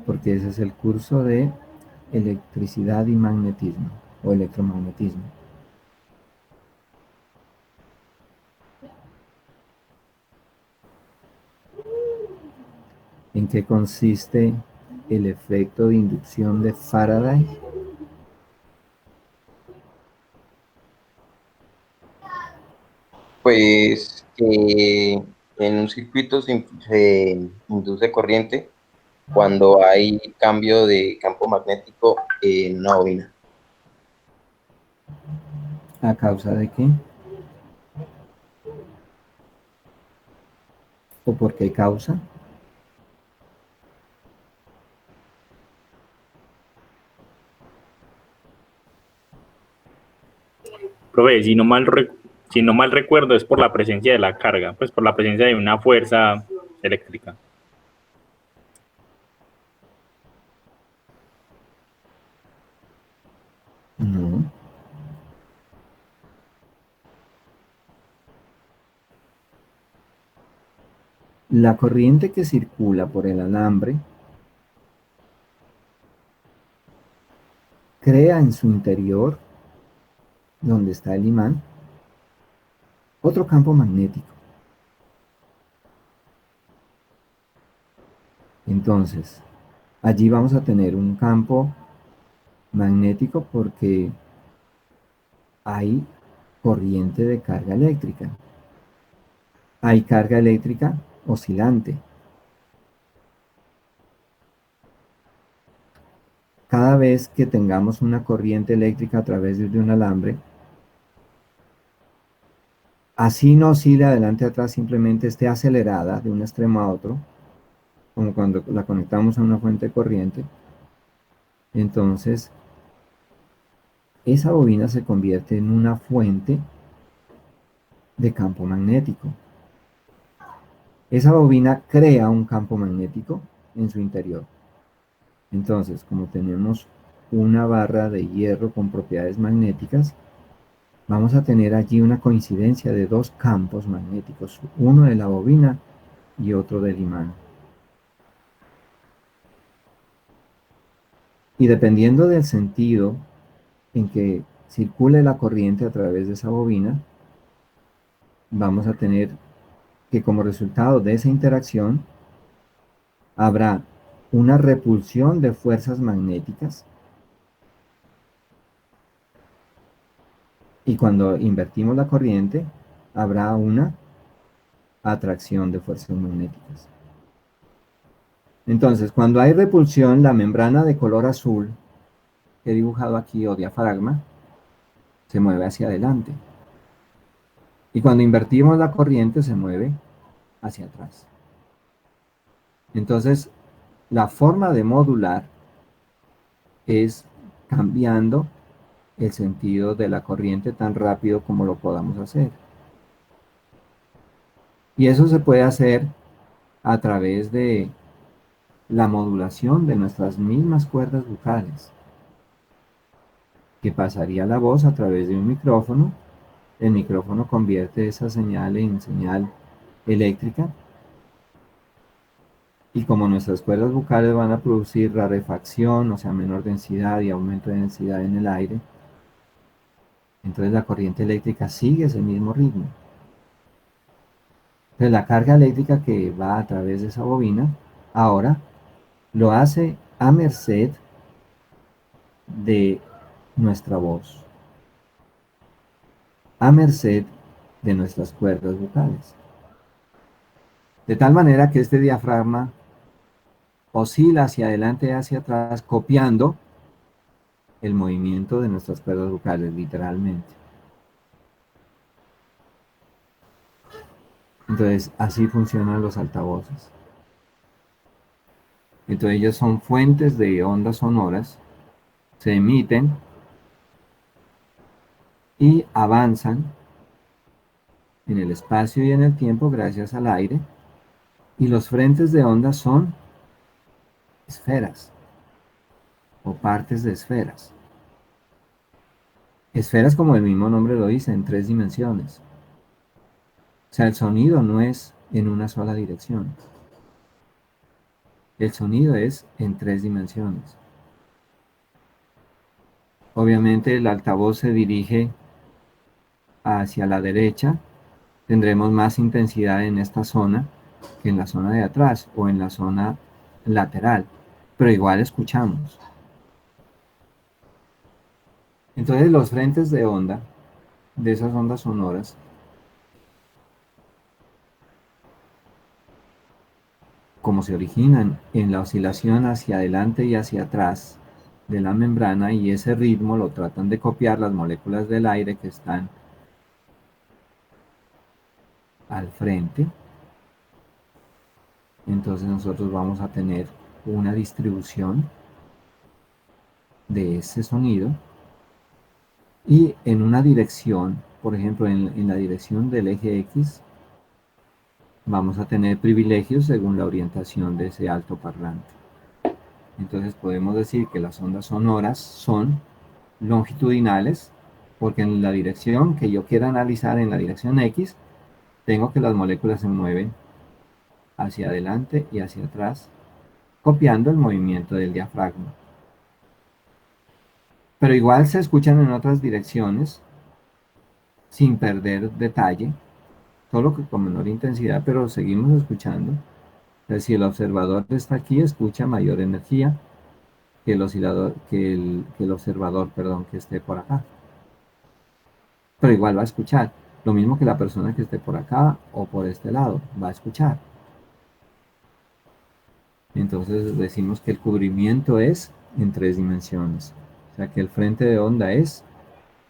Porque ese es el curso de electricidad y magnetismo, o electromagnetismo. ¿En qué consiste el efecto de inducción de Faraday? Pues que en un circuito se induce corriente cuando hay cambio de campo magnético en una bobina. ¿A causa de qué? ¿O por qué causa? Profe, si no mal recuerdo, es por la presencia de la carga, pues por la presencia de una fuerza eléctrica. No. La corriente que circula por el alambre crea en su interior, donde está el imán, otro campo magnético. Entonces, allí vamos a tener un campo magnético porque hay corriente de carga eléctrica. Hay carga eléctrica oscilante. Cada vez que tengamos una corriente eléctrica a través de un alambre, así no oscila adelante atrás, simplemente esté acelerada de un extremo a otro, como cuando la conectamos a una fuente de corriente, entonces esa bobina se convierte en una fuente de campo magnético. Esa bobina crea un campo magnético en su interior. Entonces, como tenemos una barra de hierro con propiedades magnéticas, vamos a tener allí una coincidencia de dos campos magnéticos, uno de la bobina y otro del imán. Y dependiendo del sentido en que circule la corriente a través de esa bobina, vamos a tener que como resultado de esa interacción habrá una repulsión de fuerzas magnéticas y cuando invertimos la corriente habrá una atracción de fuerzas magnéticas. Entonces, cuando hay repulsión, la membrana de color azul que he dibujado aquí, o diafragma, se mueve hacia adelante. Y cuando invertimos la corriente, se mueve hacia atrás. Entonces, la forma de modular es cambiando el sentido de la corriente tan rápido como lo podamos hacer. Y eso se puede hacer a través de la modulación de nuestras mismas cuerdas vocales, que pasaría la voz a través de un micrófono. El micrófono convierte esa señal en señal eléctrica y como nuestras cuerdas vocales van a producir rarefacción, o sea, menor densidad y aumento de densidad en el aire, entonces la corriente eléctrica sigue ese mismo ritmo. Entonces la carga eléctrica que va a través de esa bobina ahora lo hace a merced de nuestra voz, a merced de nuestras cuerdas vocales. De tal manera que este diafragma oscila hacia adelante y hacia atrás, copiando el movimiento de nuestras cuerdas vocales, literalmente. Entonces, así funcionan los altavoces. Entonces, ellos son fuentes de ondas sonoras, se emiten y avanzan en el espacio y en el tiempo gracias al aire. Y los frentes de onda son esferas o partes de esferas. Esferas, como el mismo nombre lo dice, en 3 dimensiones. O sea, el sonido no es en una sola dirección. El sonido es en 3 dimensiones. Obviamente el altavoz se dirige hacia la derecha. Tendremos más intensidad en esta zona que en la zona de atrás o en la zona lateral. Pero igual escuchamos. Entonces los frentes de onda, de esas ondas sonoras, como se originan en la oscilación hacia adelante y hacia atrás de la membrana, y ese ritmo lo tratan de copiar las moléculas del aire que están al frente. Entonces nosotros vamos a tener una distribución de ese sonido y en una dirección, por ejemplo en la dirección del eje X, vamos a tener privilegios según la orientación de ese altoparlante. Entonces podemos decir que las ondas sonoras son longitudinales, porque en la dirección que yo quiera analizar, en la dirección X, tengo que las moléculas se mueven hacia adelante y hacia atrás, copiando el movimiento del diafragma. Pero igual se escuchan en otras direcciones, sin perder detalle, solo que con menor intensidad, pero seguimos escuchando. Entonces, si el observador está aquí, escucha mayor energía que el oscilador, que el observador, perdón, que esté por acá. Pero igual va a escuchar. Lo mismo que la persona que esté por acá o por este lado, va a escuchar. Entonces decimos que el cubrimiento es en 3 dimensiones. O sea que el frente de onda es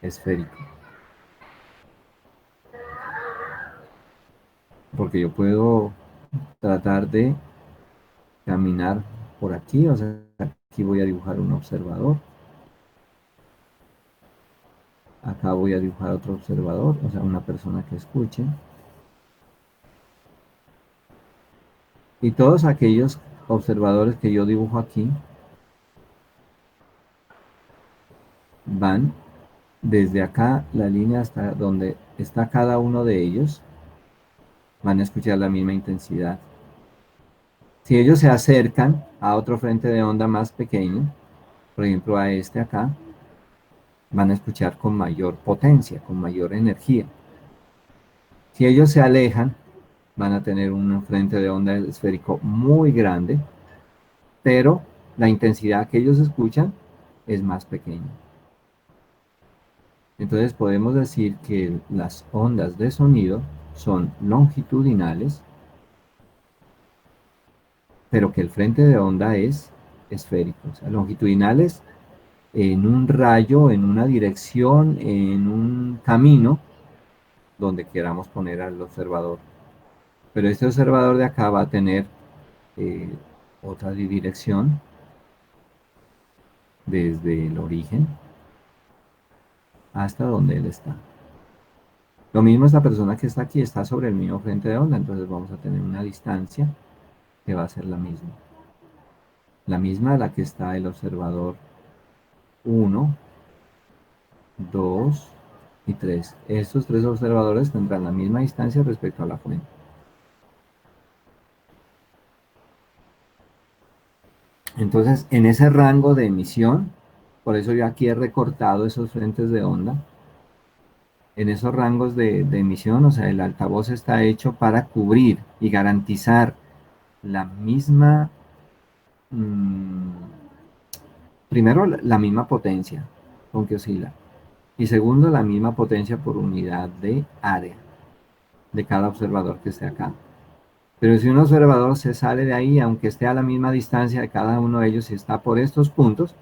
esférico. Porque yo puedo tratar de caminar por aquí, o sea, aquí voy a dibujar un observador. Acá voy a dibujar otro observador, o sea, una persona que escuche. Y todos aquellos observadores que yo dibujo aquí van desde acá, la línea hasta donde está cada uno de ellos, van a escuchar la misma intensidad. Si ellos se acercan a otro frente de onda más pequeño, por ejemplo a este acá, van a escuchar con mayor potencia, con mayor energía. Si ellos se alejan, van a tener un frente de onda esférico muy grande, pero la intensidad que ellos escuchan es más pequeña. Entonces podemos decir que las ondas de sonido son longitudinales, pero que el frente de onda es esférico. O sea, longitudinales en un rayo, en una dirección, en un camino, donde queramos poner al observador. Pero este observador de acá va a tener otra dirección desde el origen hasta donde él está. Lo mismo esta persona que está aquí está sobre el mismo frente de onda, entonces vamos a tener una distancia que va a ser la misma. La misma a la que está el observador 1, 2 y 3. Estos 3 observadores tendrán la misma distancia respecto a la fuente. Entonces, en ese rango de emisión, por eso yo aquí he recortado esos frentes de onda, en esos rangos de emisión, o sea, el altavoz está hecho para cubrir y garantizar la misma, primero, la misma potencia con que oscila, y segundo, la misma potencia por unidad de área de cada observador que esté acá. Pero si un observador se sale de ahí, aunque esté a la misma distancia de cada uno de ellos, y está por estos puntos,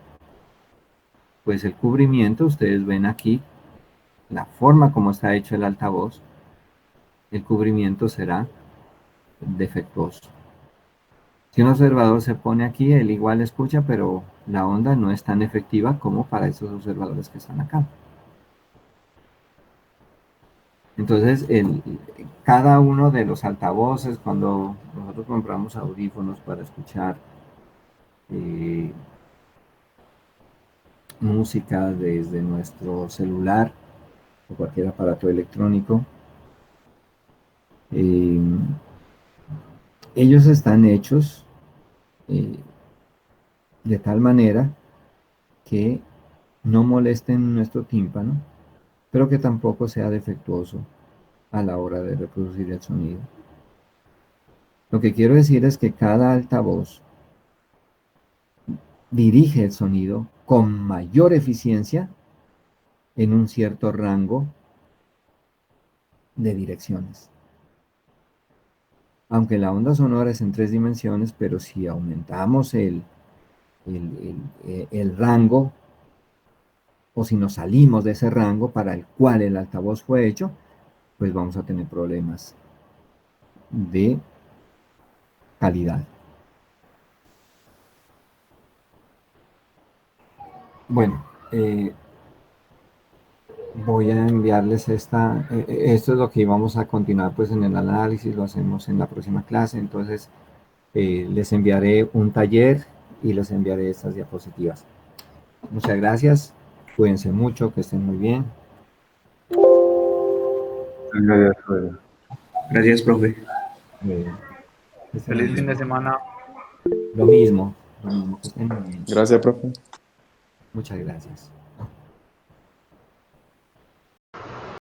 pues el cubrimiento, ustedes ven aquí, la forma como está hecho el altavoz, el cubrimiento será defectuoso. Si un observador se pone aquí, él igual escucha, pero la onda no es tan efectiva como para esos observadores que están acá. Entonces, cada uno de los altavoces, cuando nosotros compramos audífonos para escuchar música desde nuestro celular o cualquier aparato electrónico, ellos están hechos de tal manera que no molesten nuestro tímpano, pero que tampoco sea defectuoso a la hora de reproducir el sonido. Lo que quiero decir es que cada altavoz dirige el sonido con mayor eficiencia en un cierto rango de direcciones. Aunque la onda sonora es en 3 dimensiones, pero si aumentamos el rango, o si nos salimos de ese rango para el cual el altavoz fue hecho, pues vamos a tener problemas de calidad. Bueno, voy a enviarles esto es lo que íbamos a continuar pues en el análisis, lo hacemos en la próxima clase, entonces les enviaré un taller y les enviaré estas diapositivas. Muchas gracias, cuídense mucho, que estén muy bien. Gracias, profe. Que estén Feliz muy fin de bien. semana. Lo mismo, que estén muy bien. Gracias, profe. Muchas gracias.